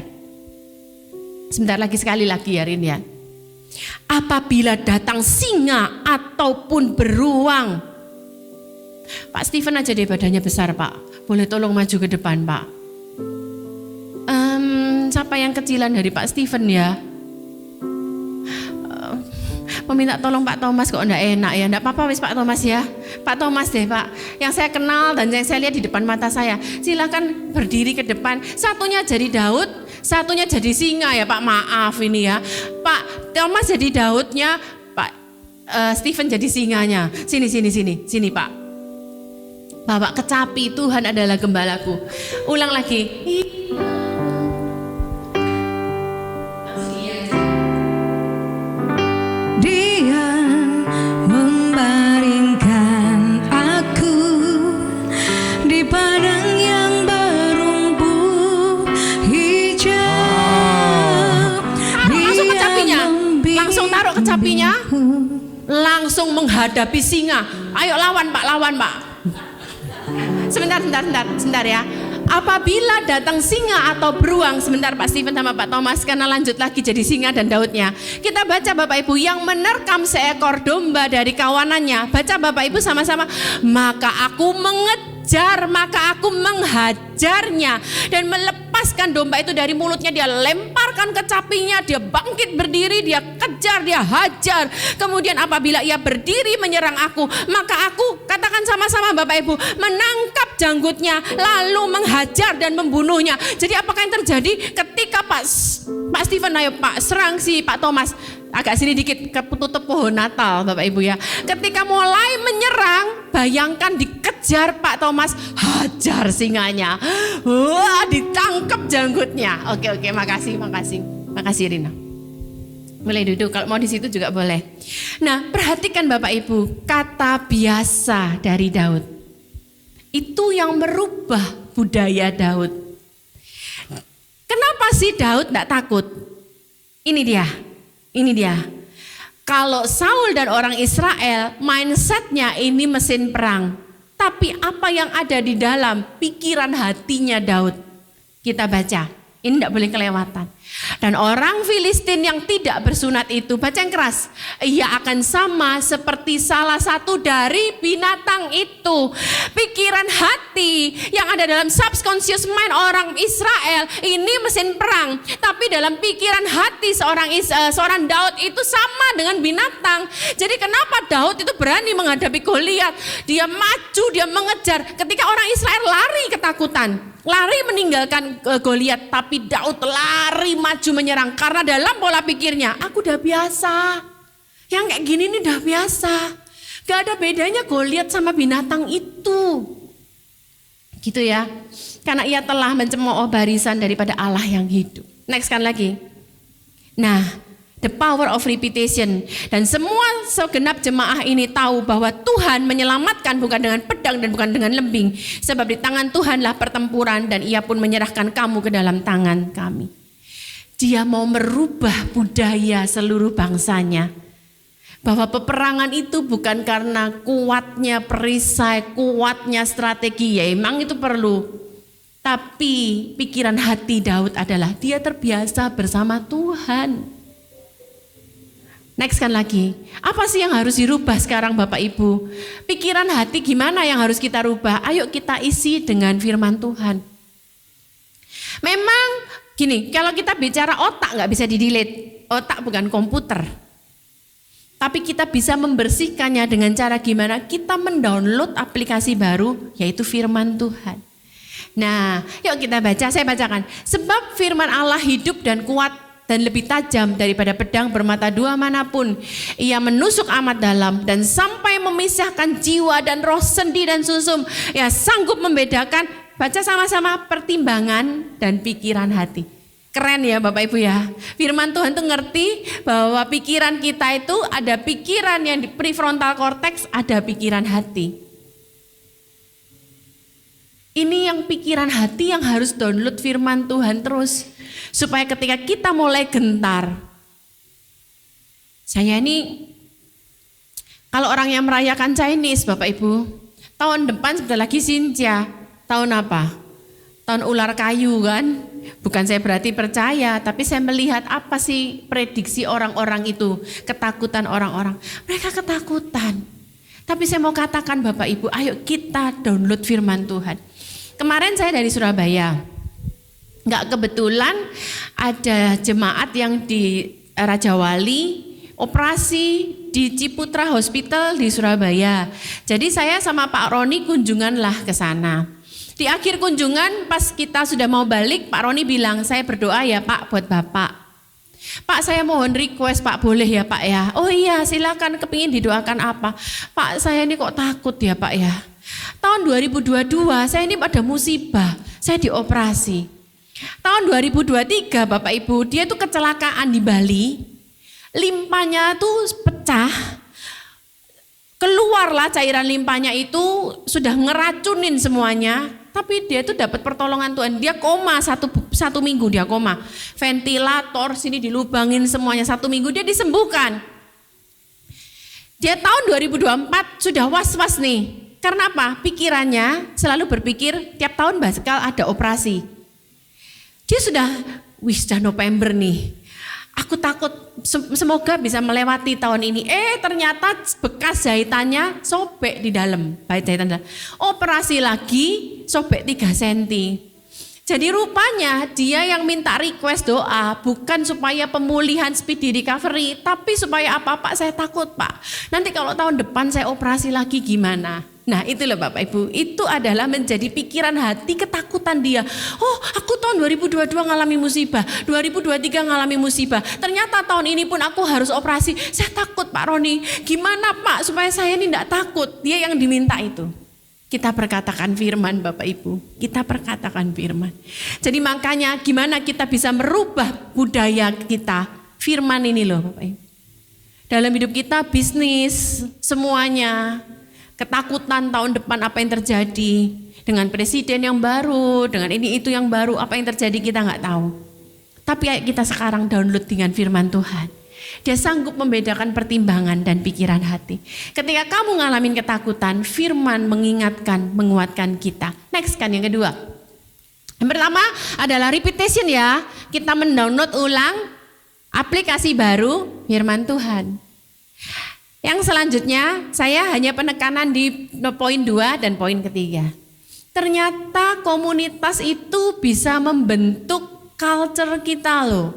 Sebentar lagi, sekali lagi ya Rin ya. Apabila datang singa ataupun beruang. Pak Stephen aja deh, badannya besar Pak. Boleh tolong maju ke depan Pak. Siapa yang kecilan dari Pak Stephen ya? Meminta tolong Pak Thomas kok enggak enak ya. Enggak apa-apa wis Pak Thomas ya. Pak Thomas deh Pak. Yang saya kenal dan yang saya lihat di depan mata saya. Silakan berdiri ke depan. Satunya jadi Daud, satunya jadi singa ya Pak. Maaf ini ya. Pak Thomas jadi Daudnya, Pak Stephen jadi singanya. Sini Pak. Bapak kecapi, Tuhan adalah gembalaku. Ulang lagi. Dia membaringkan aku di padang yang berumput hijau. Langsung kecapinya. Langsung taruh kecapinya. Langsung menghadapi singa. Ayo lawan Pak. Sebentar ya. Apabila datang singa atau beruang, sebentar Pak Stephen sama Pak Thomas, karena lanjut lagi jadi singa dan Daudnya. Kita baca Bapak Ibu, yang menerkam seekor domba dari kawanannya. Baca Bapak Ibu sama-sama. Maka aku menghajarnya dan melepaskan domba itu dari mulutnya. Dia lemparkan kecapinya, dia bangkit berdiri, dia kejar, dia hajar. Kemudian apabila ia berdiri menyerang aku, maka aku, katakan sama-sama Bapak Ibu, menangkap janggutnya lalu menghajar dan membunuhnya. Jadi apakah yang terjadi ketika Pak Stephen, ayo Pak serang si Pak Thomas, agak sini dikit ketutup pohon Natal Bapak Ibu ya. Ketika mulai menyerang, bayangkan dikejar Pak Thomas, hajar singanya. Wah, ditangkap janggutnya. Oke, makasih Rina. Boleh duduk, kalau mau di situ juga boleh. Nah, perhatikan Bapak Ibu, kata biasa dari Daud. Itu yang merubah budaya Daud. Kenapa sih Daud tidak takut? Ini dia. Kalau Saul dan orang Israel mindsetnya ini mesin perang. Tapi apa yang ada di dalam pikiran hatinya Daud? Kita baca, ini tidak boleh kelewatan. Dan orang Filistin yang tidak bersunat itu, baca yang keras, ia akan sama seperti salah satu dari binatang itu. Pikiran hati yang ada dalam subconscious mind orang Israel ini mesin perang, tapi dalam pikiran hati seorang Daud itu sama dengan binatang. Jadi kenapa Daud itu berani menghadapi Goliat? Dia maju, dia mengejar. Ketika orang Israel lari ketakutan, lari meninggalkan Goliat, tapi Daud lari maju menyerang karena dalam pola pikirnya, aku udah biasa. Yang kayak gini nih udah biasa. Gak ada bedanya Goliat sama binatang itu. Gitu ya. Karena ia telah mencemooh barisan daripada Allah yang hidup. Next kan lagi. Nah, the power of repetition. Dan semua segenap jemaah ini tahu bahwa Tuhan menyelamatkan bukan dengan pedang dan bukan dengan lembing. Sebab di tangan Tuhanlah pertempuran dan ia pun menyerahkan kamu ke dalam tangan kami. Dia mau merubah budaya seluruh bangsanya. Bahwa peperangan itu bukan karena kuatnya perisai, kuatnya strategi. Ya emang itu perlu. Tapi pikiran hati Daud adalah dia terbiasa bersama Tuhan. Next kan lagi, apa sih yang harus dirubah sekarang Bapak Ibu? Pikiran hati gimana yang harus kita rubah? Ayo kita isi dengan firman Tuhan. Memang gini, kalau kita bicara otak nggak bisa di-delete. Otak bukan komputer. Tapi kita bisa membersihkannya dengan cara gimana? Kita mendownload aplikasi baru, yaitu firman Tuhan. Nah, yuk kita baca, saya bacakan. Sebab firman Allah hidup dan kuat dan lebih tajam daripada pedang bermata dua manapun. Ia menusuk amat dalam dan sampai memisahkan jiwa dan roh, sendi dan sumsum. Ya, sanggup membedakan, baca sama-sama, pertimbangan dan pikiran hati. Keren ya Bapak Ibu ya. Firman Tuhan tuh ngerti bahwa pikiran kita itu ada pikiran yang di prefrontal cortex, ada pikiran hati. Ini yang pikiran hati yang harus download firman Tuhan terus. Supaya ketika kita mulai gentar. Saya ini, kalau orang yang merayakan Chinese Bapak Ibu, tahun depan sebentar lagi Xinjia. Tahun apa? Tahun ular kayu kan? Bukan saya berarti percaya, tapi saya melihat apa sih prediksi orang-orang itu. Ketakutan orang-orang. Mereka ketakutan. Tapi saya mau katakan Bapak Ibu, ayo kita download firman Tuhan. Kemarin saya dari Surabaya, nggak kebetulan ada jemaat yang di Raja Wali operasi di Ciputra Hospital di Surabaya. Jadi saya sama Pak Roni kunjunganlah ke sana. Di akhir kunjungan pas kita sudah mau balik, Pak Roni bilang, saya berdoa ya Pak buat Bapak. Pak, saya mohon request Pak, boleh ya Pak ya? Oh iya silakan, kepingin didoakan apa? Pak, saya ini kok takut ya Pak ya. Tahun 2022 saya ini pada musibah, saya dioperasi. Tahun 2023 Bapak Ibu, dia tuh kecelakaan di Bali, limpanya tuh pecah, keluarlah cairan limpanya itu sudah ngeracunin semuanya, tapi dia tuh dapat pertolongan Tuhan. Dia koma satu minggu, dia koma, ventilator sini dilubangin semuanya, 1 minggu dia disembuhkan. Dia tahun 2024 sudah was-was nih. Karena apa? Pikirannya selalu berpikir tiap tahun bakal ada operasi. Dia sudah November nih. Aku takut semoga bisa melewati tahun ini. Ternyata bekas jahitannya sobek di dalam. Jahitan dalam. Operasi lagi sobek 3 cm. Jadi rupanya dia yang minta request doa bukan supaya pemulihan speedy recovery, tapi supaya apa Pak? Saya takut Pak. Nanti kalau tahun depan saya operasi lagi gimana? Nah itu loh Bapak Ibu, itu adalah menjadi pikiran hati, ketakutan dia. Oh aku tahun 2022 ngalami musibah, 2023 ngalami musibah. Ternyata tahun ini pun aku harus operasi. Saya takut Pak Roni, gimana Pak supaya saya ini tidak takut? Dia yang diminta itu. Kita perkatakan firman Bapak Ibu, kita perkatakan firman. Jadi makanya gimana kita bisa merubah budaya kita, firman ini loh Bapak Ibu. Dalam hidup kita bisnis, semuanya. Ketakutan tahun depan apa yang terjadi dengan presiden yang baru, dengan ini itu yang baru, apa yang terjadi kita nggak tahu. Tapi ayo kita sekarang download dengan firman Tuhan. Dia sanggup membedakan pertimbangan dan pikiran hati. Ketika kamu ngalamin ketakutan, firman mengingatkan, menguatkan kita. Next kan yang kedua. Yang pertama adalah repetition ya. Kita mendownload ulang aplikasi baru firman Tuhan. Yang selanjutnya saya hanya penekanan di poin 2 dan poin ketiga. Ternyata komunitas itu bisa membentuk culture kita loh.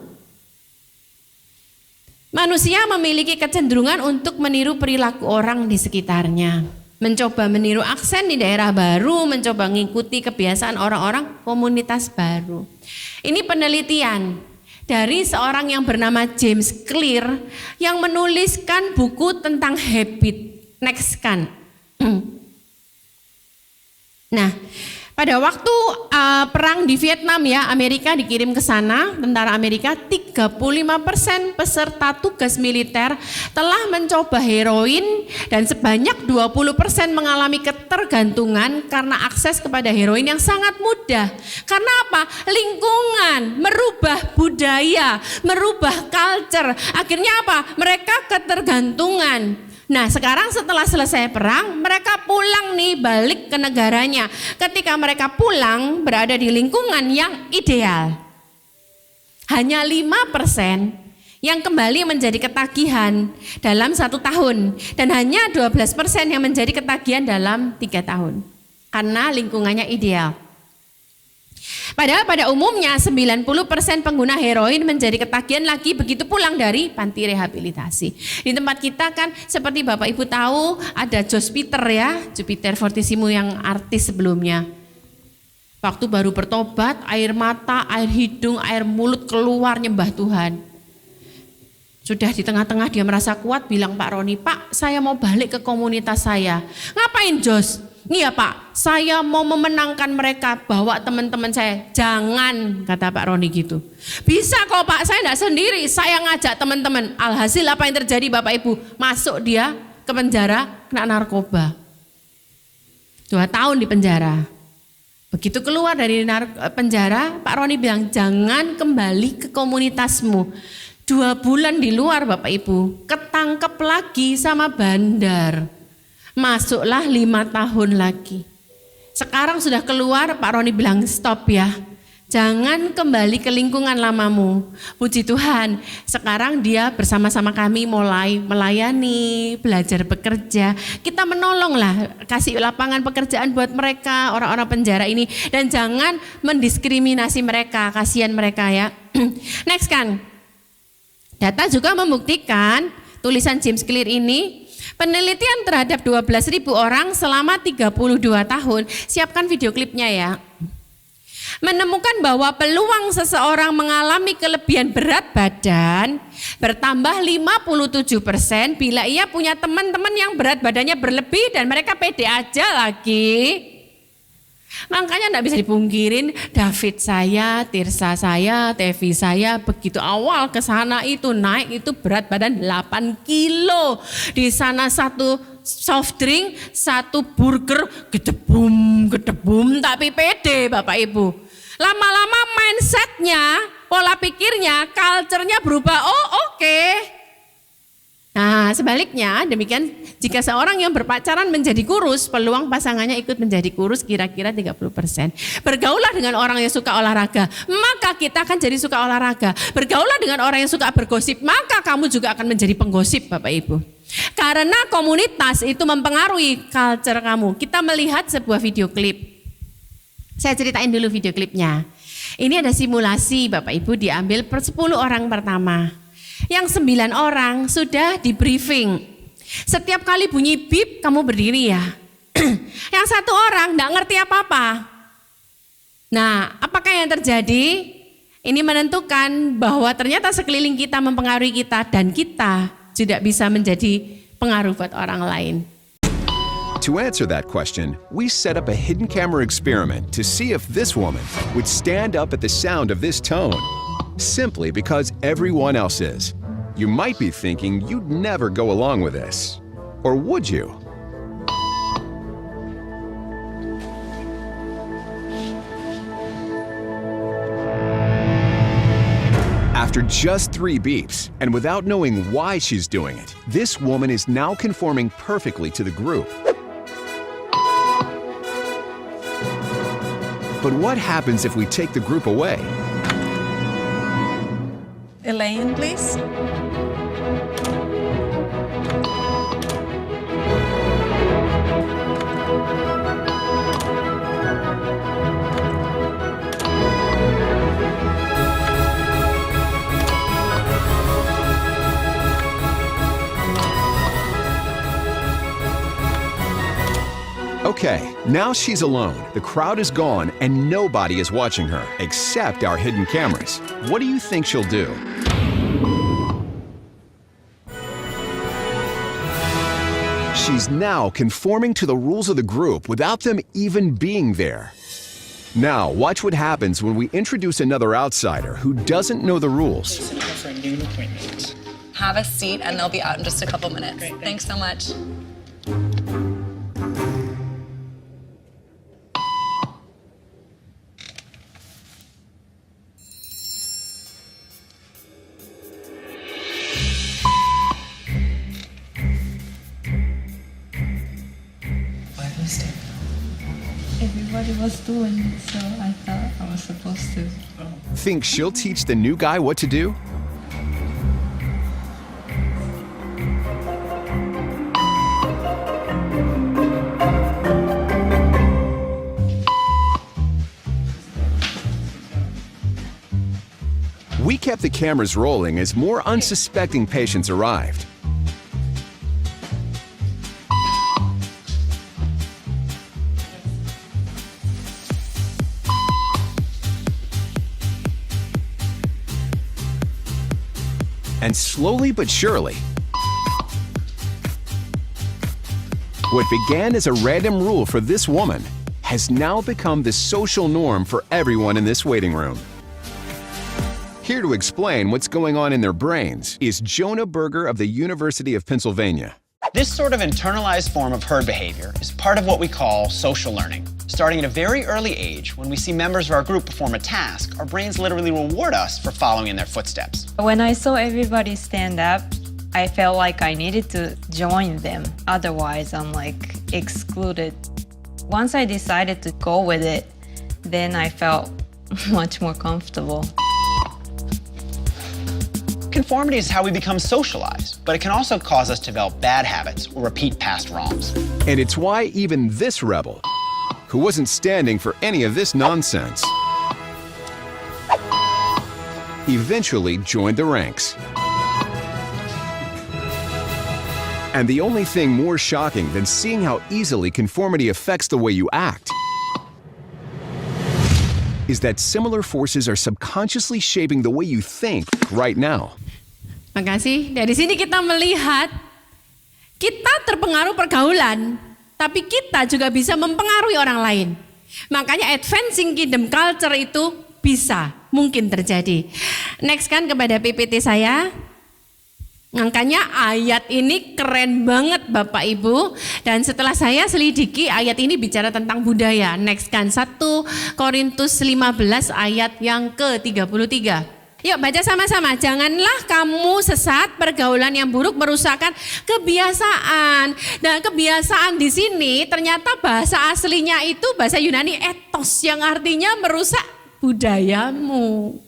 Manusia memiliki kecenderungan untuk meniru perilaku orang di sekitarnya. Mencoba meniru aksen di daerah baru, mencoba mengikuti kebiasaan orang-orang komunitas baru. Ini penelitian dari seorang yang bernama James Clear yang menuliskan buku tentang habit. Next kan. Nah, pada waktu perang di Vietnam ya, Amerika dikirim ke sana, tentara Amerika, 35% peserta tugas militer telah mencoba heroin dan sebanyak 20% mengalami ketergantungan karena akses kepada heroin yang sangat mudah. Karena apa? Lingkungan, merubah budaya, merubah culture. Akhirnya apa? Mereka ketergantungan. Nah sekarang setelah selesai perang, mereka pulang nih balik ke negaranya. Ketika mereka pulang berada di lingkungan yang ideal. Hanya 5% yang kembali menjadi ketagihan dalam 1 tahun. Dan hanya 12% yang menjadi ketagihan dalam 3 tahun. Karena lingkungannya ideal. Padahal pada umumnya 90% pengguna heroin menjadi ketagihan lagi begitu pulang dari panti rehabilitasi. Di tempat kita kan seperti Bapak Ibu tahu ada Josh Peter ya, Jupiter Fortissimo yang artis sebelumnya. Waktu baru bertobat, air mata, air hidung, air mulut keluar nyembah Tuhan. Sudah di tengah-tengah dia merasa kuat bilang Pak Roni, Pak saya mau balik ke komunitas saya. Ngapain Josh? Iya Pak, saya mau memenangkan mereka, bawa teman-teman saya. Jangan, kata Pak Roni gitu. Bisa kok Pak, saya enggak sendiri, saya ngajak teman-teman. Alhasil apa yang terjadi Bapak Ibu? Masuk dia ke penjara, kena narkoba. 2 tahun di penjara. Begitu keluar dari penjara, Pak Roni bilang jangan kembali ke komunitasmu. 2 bulan di luar Bapak Ibu, ketangkep lagi sama bandar. Masuklah 5 tahun lagi. Sekarang sudah keluar, Pak Roni bilang stop ya. Jangan kembali ke lingkungan lamamu. Puji Tuhan, sekarang dia bersama-sama kami mulai melayani, belajar bekerja. Kita menolonglah, kasih lapangan pekerjaan buat mereka, orang-orang penjara ini. Dan jangan mendiskriminasi mereka, kasihan mereka ya. Next kan, data juga membuktikan, tulisan James Clear ini, penelitian terhadap 12.000 orang selama 32 tahun, siapkan video klipnya ya, menemukan bahwa peluang seseorang mengalami kelebihan berat badan bertambah 57% bila ia punya teman-teman yang berat badannya berlebih dan mereka pede aja lagi. Makanya enggak bisa dipungkirin David saya, Tirsa saya, Tevi saya begitu awal ke sana itu naik itu berat badan 8 kilo. Di sana 1 soft drink, 1 burger, gedebum tapi pede Bapak Ibu. Lama-lama mindsetnya, pola pikirnya, culture-nya berubah. Oh oke. Nah sebaliknya demikian jika seorang yang berpacaran menjadi kurus, peluang pasangannya ikut menjadi kurus kira-kira 30%. Bergaulah dengan orang yang suka olahraga, maka kita akan jadi suka olahraga. Bergaulah dengan orang yang suka bergosip, maka kamu juga akan menjadi penggosip Bapak Ibu. Karena komunitas itu mempengaruhi culture kamu. Kita melihat sebuah video klip. Saya ceritain dulu video klipnya. Ini ada simulasi Bapak Ibu diambil per 10 orang pertama. Yang 9 orang sudah di briefing. Setiap kali bunyi bip kamu berdiri ya. Yang 1 orang enggak ngerti apa-apa. Nah, apakah yang terjadi? Ini menentukan bahwa ternyata sekeliling kita mempengaruhi kita dan kita tidak bisa menjadi pengaruh buat orang lain. To answer that question, we set up a hidden camera experiment to see if this woman would stand up at the sound of this tone. Simply because everyone else is. You might be thinking you'd never go along with this. Or would you? After just 3 beeps, and without knowing why she's doing it, this woman is now conforming perfectly to the group. But what happens if we take the group away? Elaine, please. Okay, now she's alone. The crowd is gone and nobody is watching her except our hidden cameras. What do you think she'll do? She's now conforming to the rules of the group without them even being there. Now, watch what happens when we introduce another outsider who doesn't know the rules. For a noon appointment. Have a seat and they'll be out in just a couple minutes. Great, Thanks so much. Why was it? Everybody was doing it, so I thought I was supposed to. Think she'll teach the new guy what to do? We kept the cameras rolling as more unsuspecting patients arrived. And slowly but surely, what began as a random rule for this woman has now become the social norm for everyone in this waiting room. Here to explain what's going on in their brains is Jonah Berger of the University of Pennsylvania. This sort of internalized form of herd behavior is part of what we call social learning. Starting at a very early age, when we see members of our group perform a task, our brains literally reward us for following in their footsteps. When I saw everybody stand up, I felt like I needed to join them. Otherwise, I'm like excluded. Once I decided to go with it, then I felt much more comfortable. Conformity is how we become socialized, but it can also cause us to develop bad habits or repeat past wrongs. And it's why even this rebel, who wasn't standing for any of this nonsense, eventually joined the ranks. And the only thing more shocking than seeing how easily conformity affects the way you act is that similar forces are subconsciously shaping the way you think right now. Makasih. Dari sini kita melihat kita terpengaruh pergaulan, tapi kita juga bisa mempengaruhi orang lain. Makanya advancing kingdom culture itu bisa, mungkin terjadi. Next kan kepada PPT saya. Makanya ayat ini keren banget Bapak Ibu. Dan setelah saya selidiki ayat ini bicara tentang budaya. Next kan 1 Korintus 15 ayat yang ke-33. Yuk baca sama-sama. Janganlah kamu sesat, pergaulan yang buruk merusakkan kebiasaan. Dan kebiasaan di sini ternyata bahasa aslinya itu bahasa Yunani ethos yang artinya merusak budayamu.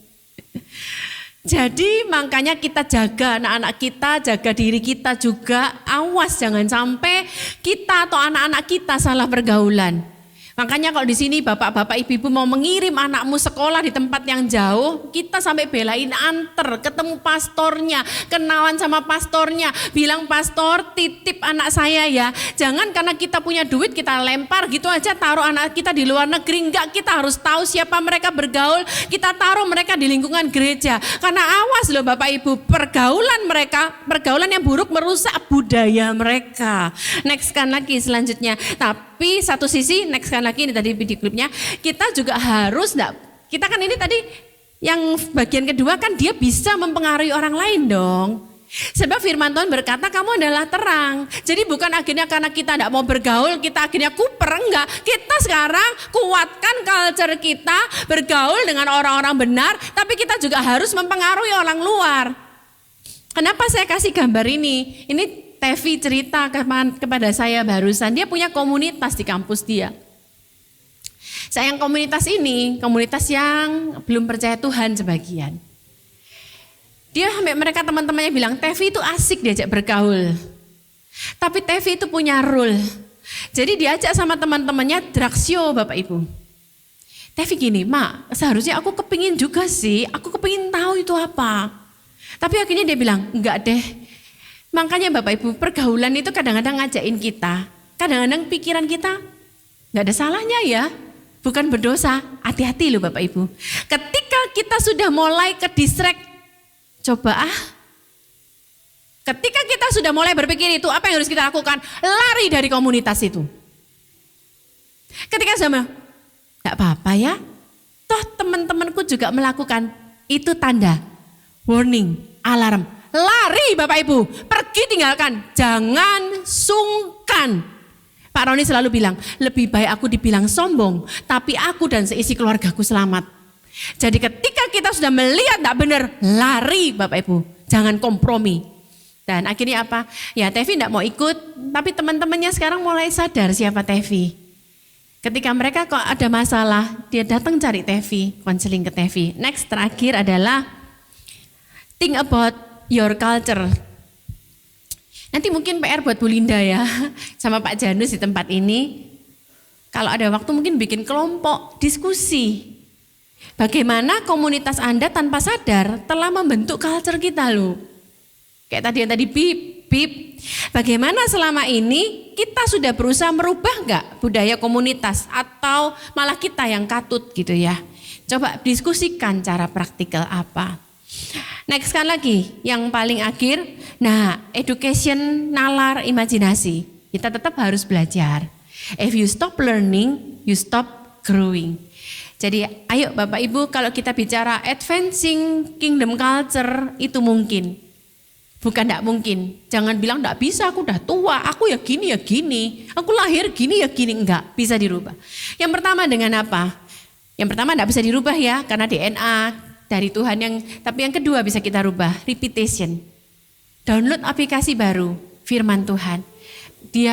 Jadi makanya kita jaga anak-anak kita, jaga diri kita juga. Awas jangan sampai kita atau anak-anak kita salah pergaulan. Makanya kalau di sini bapak-bapak ibu-ibu mau mengirim anakmu sekolah di tempat yang jauh, kita sampai belain anter, ketemu pastornya, kenalan sama pastornya, bilang pastor titip anak saya ya. Jangan karena kita punya duit kita lempar gitu aja taruh anak kita di luar negeri. Enggak, kita harus tahu siapa mereka bergaul, kita taruh mereka di lingkungan gereja. Karena awas loh bapak ibu, pergaulan mereka, pergaulan yang buruk merusak budaya mereka. Next kan lagi selanjutnya. Tapi satu sisi next kan lagi ini tadi video klipnya, kita juga harus kita kan ini tadi yang bagian kedua kan dia bisa mempengaruhi orang lain dong. Sebab firman Tuhan berkata kamu adalah terang. Jadi bukan akhirnya karena kita tidak mau bergaul kita akhirnya kuper, enggak. Kita sekarang kuatkan culture kita bergaul dengan orang-orang benar, tapi kita juga harus mempengaruhi orang luar. Kenapa saya kasih gambar ini? Ini Tevi cerita kepada saya barusan, dia punya komunitas di kampus dia. Sayang komunitas ini, komunitas yang belum percaya Tuhan sebagian. Dia sampai mereka teman-temannya bilang, Tevi itu asik diajak bergaul. Tapi Tevi itu punya rule. Jadi diajak sama teman-temannya dragsio Bapak Ibu. Tevi gini, Mak seharusnya aku kepingin juga sih, aku kepingin tahu itu apa. Tapi akhirnya dia bilang, enggak deh. Makanya Bapak Ibu, pergaulan itu kadang-kadang ngajakin kita. Kadang-kadang pikiran kita gak ada salahnya ya. Bukan berdosa. Hati-hati loh Bapak Ibu. Ketika kita sudah mulai ke distract, coba ketika kita sudah mulai berpikir itu, apa yang harus kita lakukan? Lari dari komunitas itu. Ketika sudah, gak apa-apa ya. Toh teman-temanku juga melakukan. Itu tanda, warning, alarm. Lari Bapak Ibu, pergi tinggalkan, jangan sungkan. Pak Roni selalu bilang, lebih baik aku dibilang sombong, tapi aku dan seisi keluargaku selamat. Jadi ketika kita sudah melihat tidak benar, lari Bapak Ibu, jangan kompromi. Dan akhirnya apa? Ya Tevi tidak mau ikut, tapi teman-temannya sekarang mulai sadar siapa Tevi. Ketika mereka kok ada masalah, dia datang cari Tevi, konseling ke Tevi. Next terakhir adalah think about your culture. Nanti mungkin PR buat Bu Linda ya, sama Pak Janus di tempat ini. Kalau ada waktu mungkin bikin kelompok diskusi. Bagaimana komunitas Anda tanpa sadar telah membentuk culture kita loh. Kayak tadi yang tadi bip. Bagaimana selama ini kita sudah berusaha merubah enggak budaya komunitas atau malah kita yang katut gitu ya. Coba diskusikan cara praktikal apa. Next kan lagi yang paling akhir. Nah, education, nalar, imajinasi. Kita tetap harus belajar. If you stop learning, you stop growing. Jadi ayo Bapak Ibu, kalau kita bicara advancing kingdom culture itu mungkin. Bukan tidak mungkin. Jangan bilang tidak bisa, aku udah tua, aku ya gini. Aku lahir gini ya gini. Enggak, bisa dirubah. Yang pertama dengan apa? Yang pertama tidak bisa dirubah ya, karena DNA dari Tuhan tapi yang kedua bisa kita rubah, repetition. Download aplikasi baru, firman Tuhan.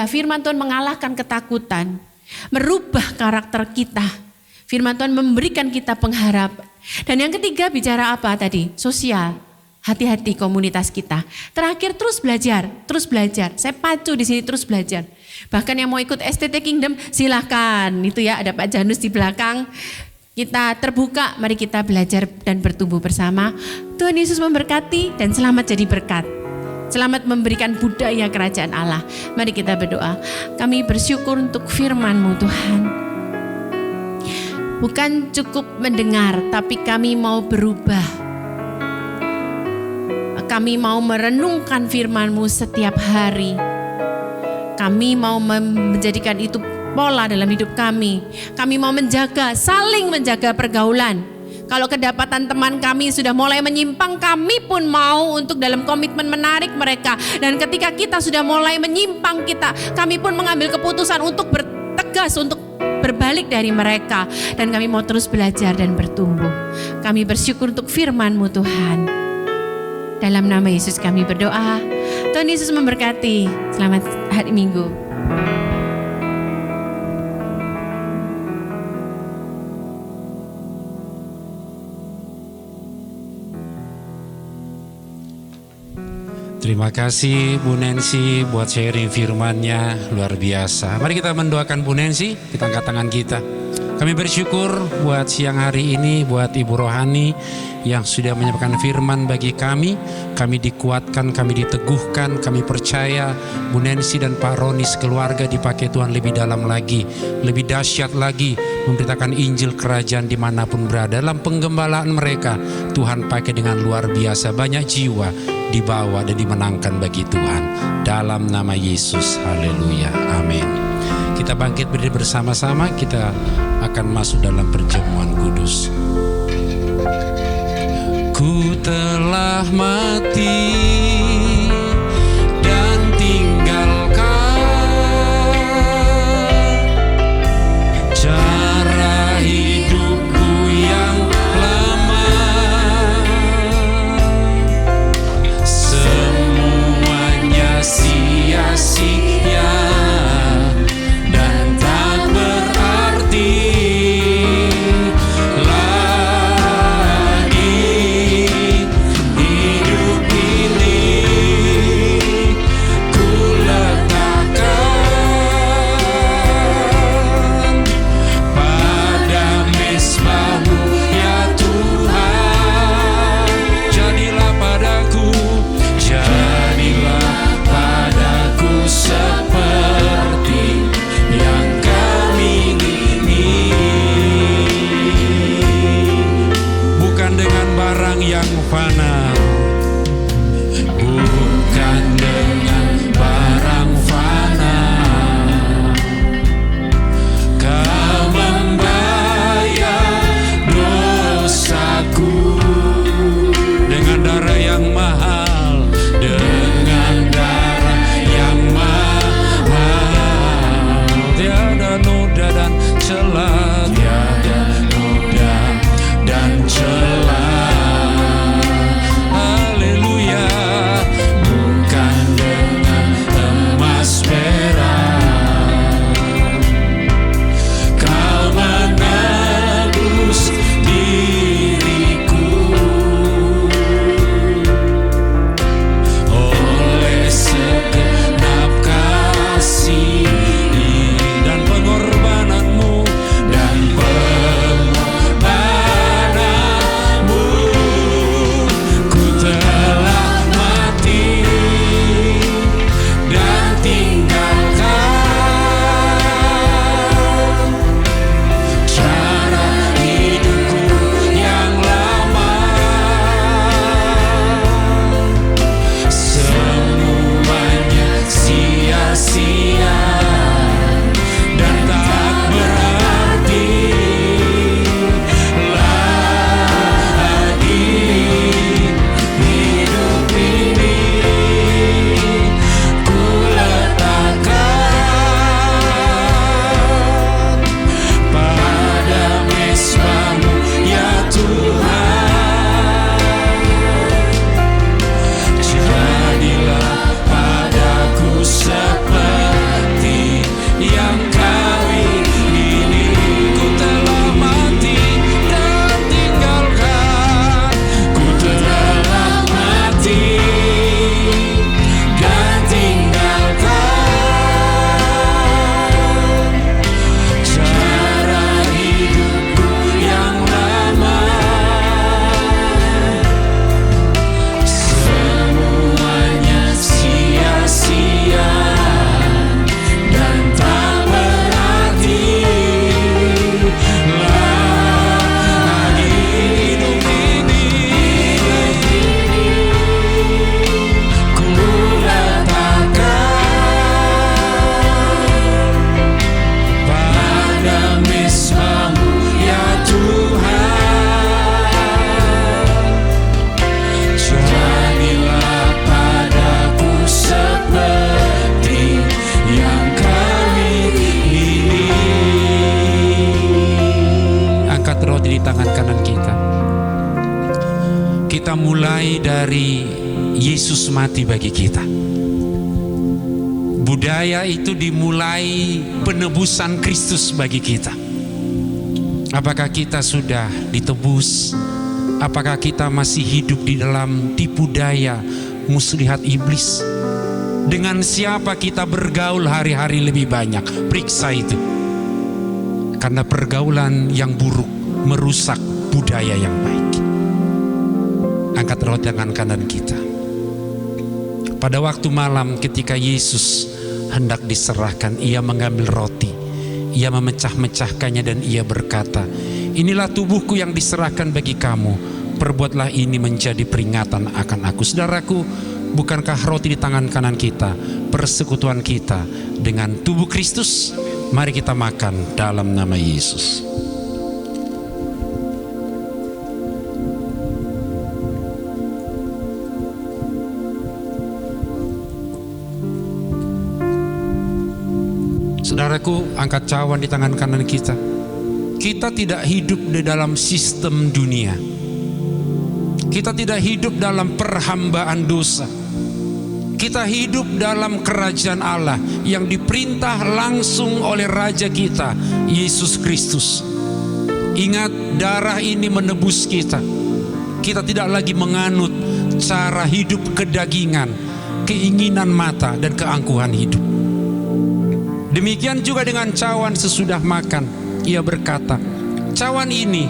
Firman Tuhan mengalahkan ketakutan, merubah karakter kita. Firman Tuhan memberikan kita pengharapan. Dan yang ketiga bicara apa tadi? Sosial. Hati-hati komunitas kita. Terakhir terus belajar. Saya pacu di sini terus belajar. Bahkan yang mau ikut STT Kingdom silahkan. Itu ya ada Pak Janus di belakang. Kita terbuka, mari kita belajar dan bertumbuh bersama. Tuhan Yesus memberkati dan selamat jadi berkat. Selamat memberikan budaya kerajaan Allah. Mari kita berdoa. Kami bersyukur untuk firman-Mu Tuhan. Bukan cukup mendengar, tapi kami mau berubah. Kami mau merenungkan firman-Mu setiap hari. Kami mau menjadikan itu pola dalam hidup kami. Kami mau saling menjaga pergaulan. Kalau kedapatan teman kami sudah mulai menyimpang, kami pun mau untuk dalam komitmen menarik mereka. Dan ketika kita sudah mulai menyimpang kami pun mengambil keputusan untuk bertegas, untuk berbalik dari mereka. Dan kami mau terus belajar dan bertumbuh. Kami bersyukur untuk firman-Mu Tuhan. Dalam nama Yesus kami berdoa. Tuhan Yesus memberkati. Selamat hari Minggu. Terima kasih Bu Nancy buat sharing firman-Nya, luar biasa. Mari kita mendoakan Bu Nancy, kita angkat tangan kita. Kami bersyukur buat siang hari ini, buat Ibu Rohani yang sudah menyampaikan firman bagi kami. Kami dikuatkan, kami diteguhkan, kami percaya Bu Nancy dan Pak Roni sekeluarga dipakai Tuhan lebih dalam lagi, lebih dahsyat lagi, memberitakan Injil Kerajaan dimanapun berada. Dalam penggembalaan mereka, Tuhan pakai dengan luar biasa, banyak jiwa dibawa dan dimenangkan bagi Tuhan. Dalam nama Yesus, haleluya, amin. Kita bangkit berdiri bersama-sama, kita akan masuk dalam perjamuan kudus. Ku telah mati dan tinggalkan cara hidupku yang lama. Semuanya sia-sia dan tak berarti. di tangan kanan kita. Kita mulai dari Yesus mati bagi kita. Budaya itu dimulai penebusan Kristus bagi kita. Apakah kita sudah ditebus? Apakah kita masih hidup di dalam tipu daya muslihat iblis? Dengan siapa kita bergaul hari-hari lebih banyak? Periksa itu. Karena pergaulan yang buruk merusak budaya yang baik. Angkat roh tangan kanan kita. Pada waktu malam ketika Yesus hendak diserahkan, ia mengambil roti, ia memecah-mecahkannya dan ia berkata, inilah tubuhku yang diserahkan bagi kamu, perbuatlah ini menjadi peringatan akan aku. Saudaraku, bukankah roti di tangan kanan kita persekutuan kita dengan tubuh Kristus? Mari kita makan dalam nama Yesus. Saudaraku, angkat cawan di tangan kanan kita. Kita tidak hidup di dalam sistem dunia. Kita tidak hidup dalam perhambaan dosa. Kita hidup dalam kerajaan Allah yang diperintah langsung oleh Raja kita, Yesus Kristus. Ingat, darah ini menebus kita. Kita tidak lagi menganut cara hidup kedagingan, keinginan mata dan keangkuhan hidup. Demikian juga dengan cawan sesudah makan. Ia berkata, cawan ini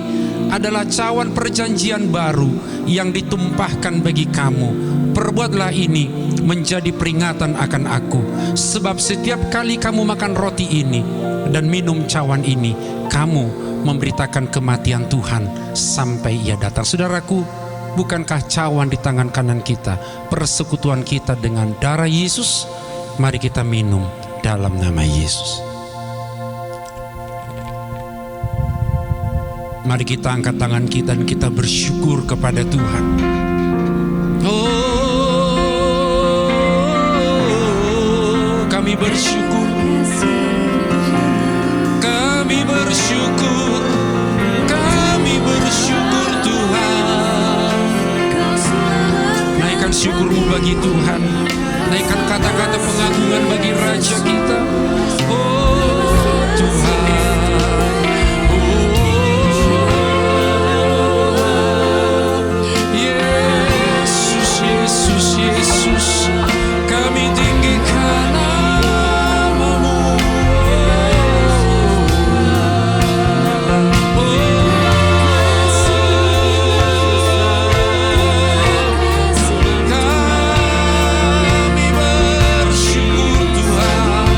adalah cawan perjanjian baru yang ditumpahkan bagi kamu. Perbuatlah ini menjadi peringatan akan aku. Sebab setiap kali kamu makan roti ini dan minum cawan ini, kamu memberitakan kematian Tuhan sampai ia datang. Saudaraku, bukankah cawan di tangan kanan kita persekutuan kita dengan darah Yesus? Mari kita minum dalam nama Yesus. Mari kita angkat tangan kita dan kita bersyukur kepada Tuhan. Oh, kami bersyukur. Kami bersyukur. Kami bersyukur Tuhan. Naikkan syukurmu bagi Tuhan. Naikkan kata-kata pengagungan bagi Raja kita. Oh Tuhan, oh Yesus, Yesus, Yesus, kami tinggikan namamu. Kami bersyukur Tuhan.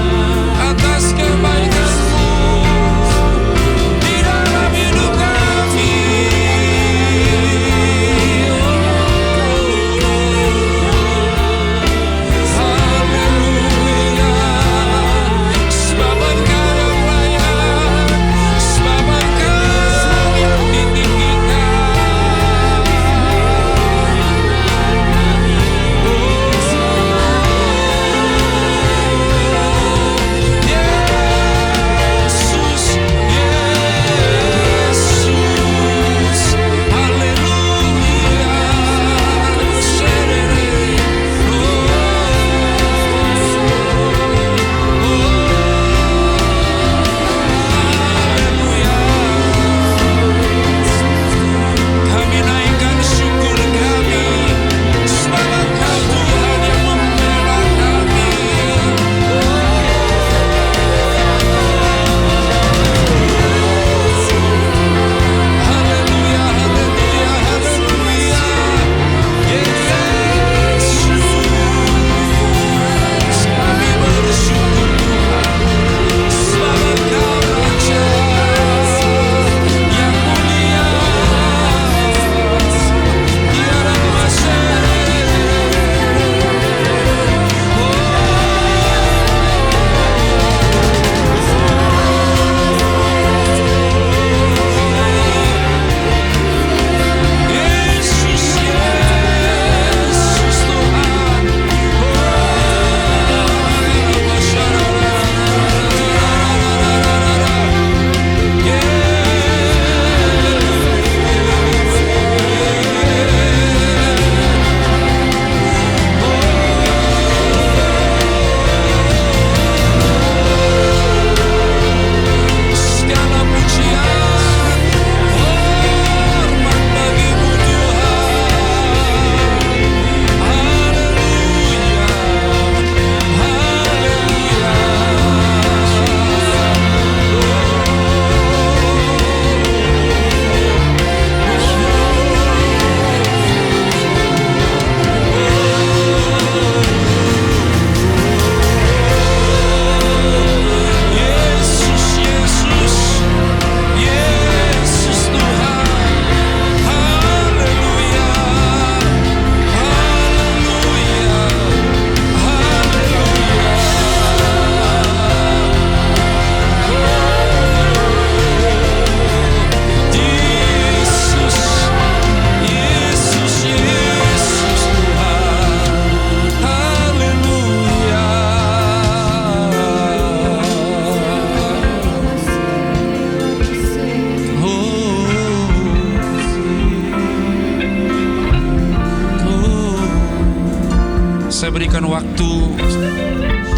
Saya berikan waktu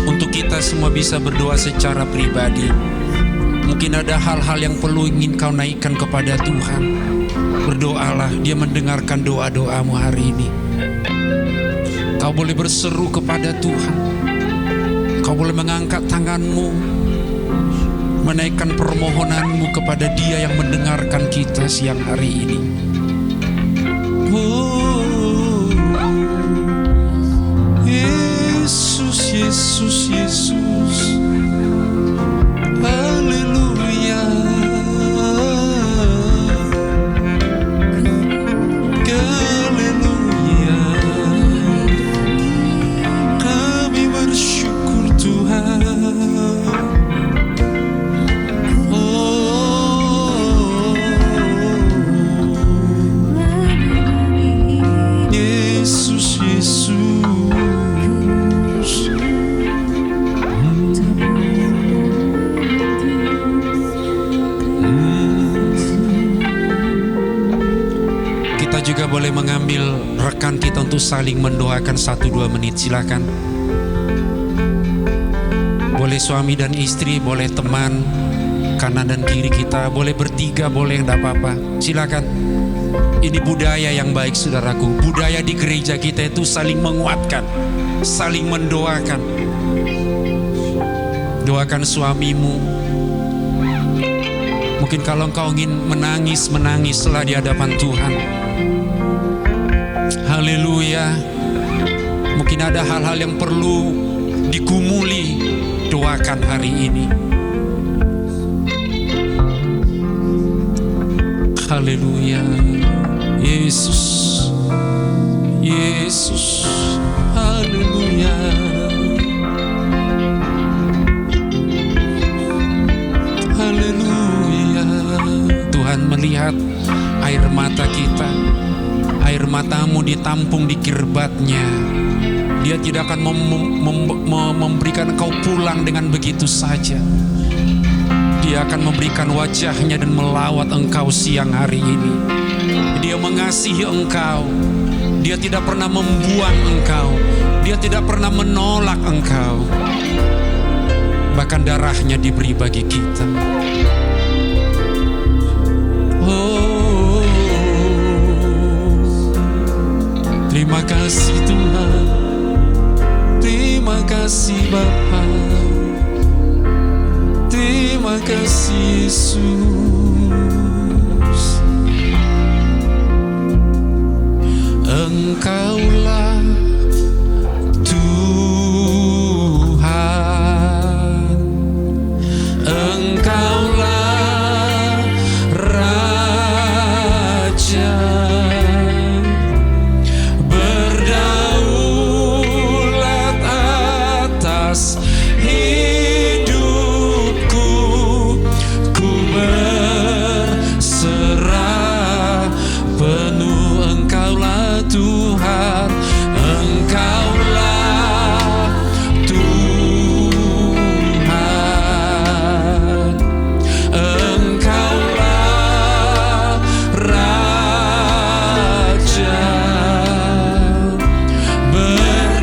untuk kita semua bisa berdoa secara pribadi. Mungkin ada hal-hal yang perlu ingin kau naikkan kepada Tuhan. Berdoalah, Dia mendengarkan doa-doamu hari ini. Kau boleh berseru kepada Tuhan. Kau boleh mengangkat tanganmu, menaikkan permohonanmu kepada Dia yang mendengarkan kita siang hari ini. Oh, Yesus, Yesus, Yesus, haleluya. Haleluya. Kami bersyukur Tuhan. Oh, Yesus, Yesus. Kita juga boleh mengambil rekan kita untuk saling mendoakan 1-2 menit, silakan. Boleh suami dan istri, boleh teman kanan dan kiri kita, boleh bertiga, boleh, enggak apa-apa. Silakan. Ini budaya yang baik, saudaraku. Budaya di gereja kita itu saling menguatkan, saling mendoakan. Doakan suamimu. Mungkin kalau engkau ingin menangis, menangislah di hadapan Tuhan. Haleluya. Mungkin ada hal-hal yang perlu digumuli, doakan hari ini. Haleluya. Yesus, Yesus, haleluya. Haleluya. Tuhan melihat air mata kita. Air matamu ditampung di kirbatnya. Dia tidak akan memberikan engkau pulang dengan begitu saja. Dia akan memberikan wajahnya dan melawat engkau siang hari ini. Dia mengasihi engkau. Dia tidak pernah membuang engkau. Dia tidak pernah menolak engkau. Bahkan darahnya diberi bagi kita. Oh, terima kasih Tuhan. Terima kasih Bapa. Terima kasih Yesus. Engkaulah Tuhan. Engkaulah Raja. Berdaulat atas hidupku. Ku berserah penuh. Engkaulah Tuhan. Engkaulah Tuhan. Engkaulah Raja. Berdaulat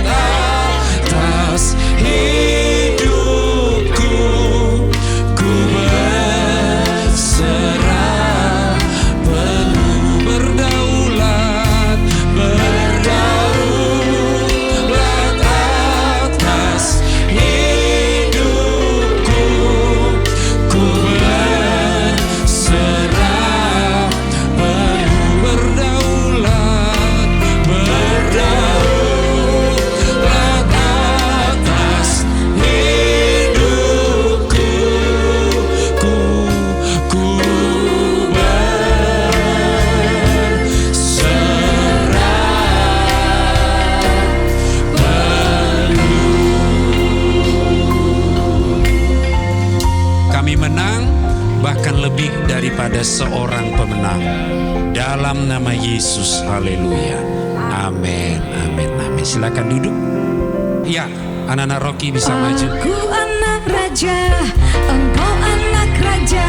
atas hidupku. Ku berserah penuh. Berdaulat, berdaulat atas hidupku. Ku berserah penuh. Berdaulat, berdaulat atas hidupku. Ku Kami menang, bahkan lebih daripada seorang pemenang. Dalam nama Yesus, haleluya. Amin, amin, amin. Silakan duduk. Ya, anak-anak Rocky bisa maju. Aku anak raja, engkau anak raja,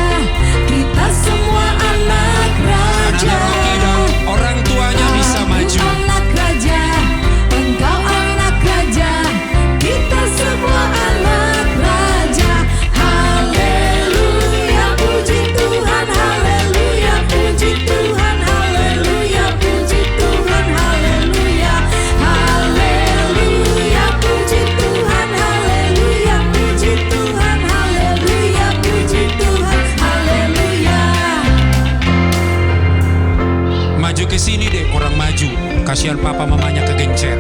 kita semua anak raja. Anak-anak Rocky dan orang tuanya bisa maju. Anak raja. kesini deh, kurang maju. Kasihan papa mamanya kegencet.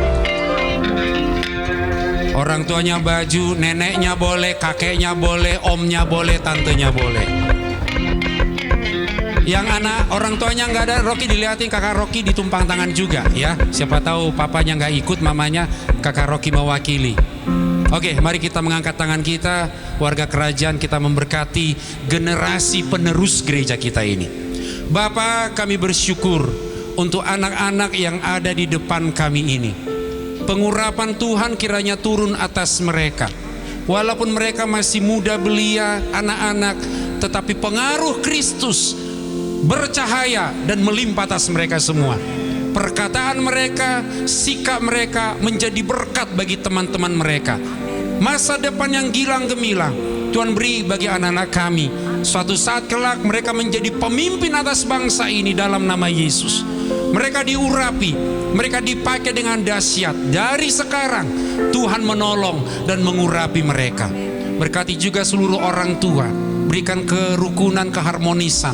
Orang tuanya baju, neneknya boleh, kakeknya boleh, omnya boleh, tantenya boleh. Yang anak orang tuanya nggak ada, Rocky dilihatin kakak Rocky ditumpang tangan juga ya. Siapa tahu papanya nggak ikut, mamanya kakak Rocky mewakili. Oke, mari kita mengangkat tangan kita, warga kerajaan, kita memberkati generasi penerus gereja kita ini. Bapa, kami bersyukur untuk anak-anak yang ada di depan kami ini. Pengurapan Tuhan kiranya turun atas mereka. Walaupun mereka masih muda belia, anak-anak, tetapi pengaruh Kristus bercahaya dan melimpah atas mereka semua. Perkataan mereka, sikap mereka menjadi berkat bagi teman-teman mereka. Masa depan yang gilang gemilang Tuhan beri bagi anak-anak kami. Suatu saat kelak mereka menjadi pemimpin atas bangsa ini dalam nama Yesus. Mereka diurapi, mereka dipakai dengan dahsyat. Dari sekarang Tuhan menolong dan mengurapi mereka. Berkati juga seluruh orang tua, berikan kerukunan, keharmonisan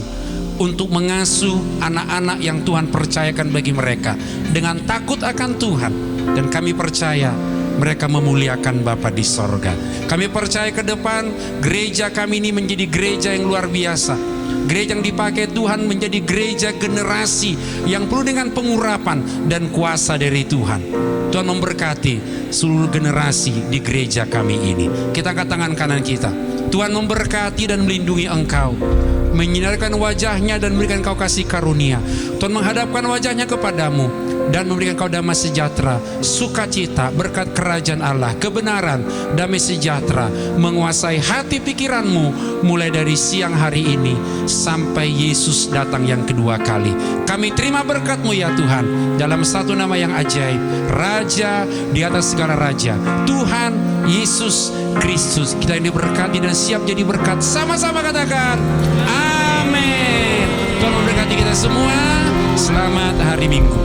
untuk mengasuh anak-anak yang Tuhan percayakan bagi mereka dengan takut akan Tuhan. Dan kami percaya mereka memuliakan Bapa di sorga. Kami percaya ke depan gereja kami ini menjadi gereja yang luar biasa. Gereja yang dipakai Tuhan menjadi gereja generasi yang penuh dengan pengurapan dan kuasa dari Tuhan. Tuhan memberkati seluruh generasi di gereja kami ini. Kita angkat tangan kanan kita. Tuhan memberkati dan melindungi engkau, menyinarkan wajahnya dan memberikan kau kasih karunia. Tuhan menghadapkan wajahnya kepadamu dan memberikan kau damai sejahtera, sukacita, berkat kerajaan Allah, kebenaran, damai sejahtera menguasai hati pikiranmu mulai dari siang hari ini sampai Yesus datang yang kedua kali. Kami terima berkat-Mu ya Tuhan, dalam satu nama yang ajaib, Raja di atas segala raja, Tuhan Yesus Kristus. Kita ini berkati dan siap jadi berkat. Sama-sama katakan amin. Tuhan memberkati kita semua. Selamat hari Minggu.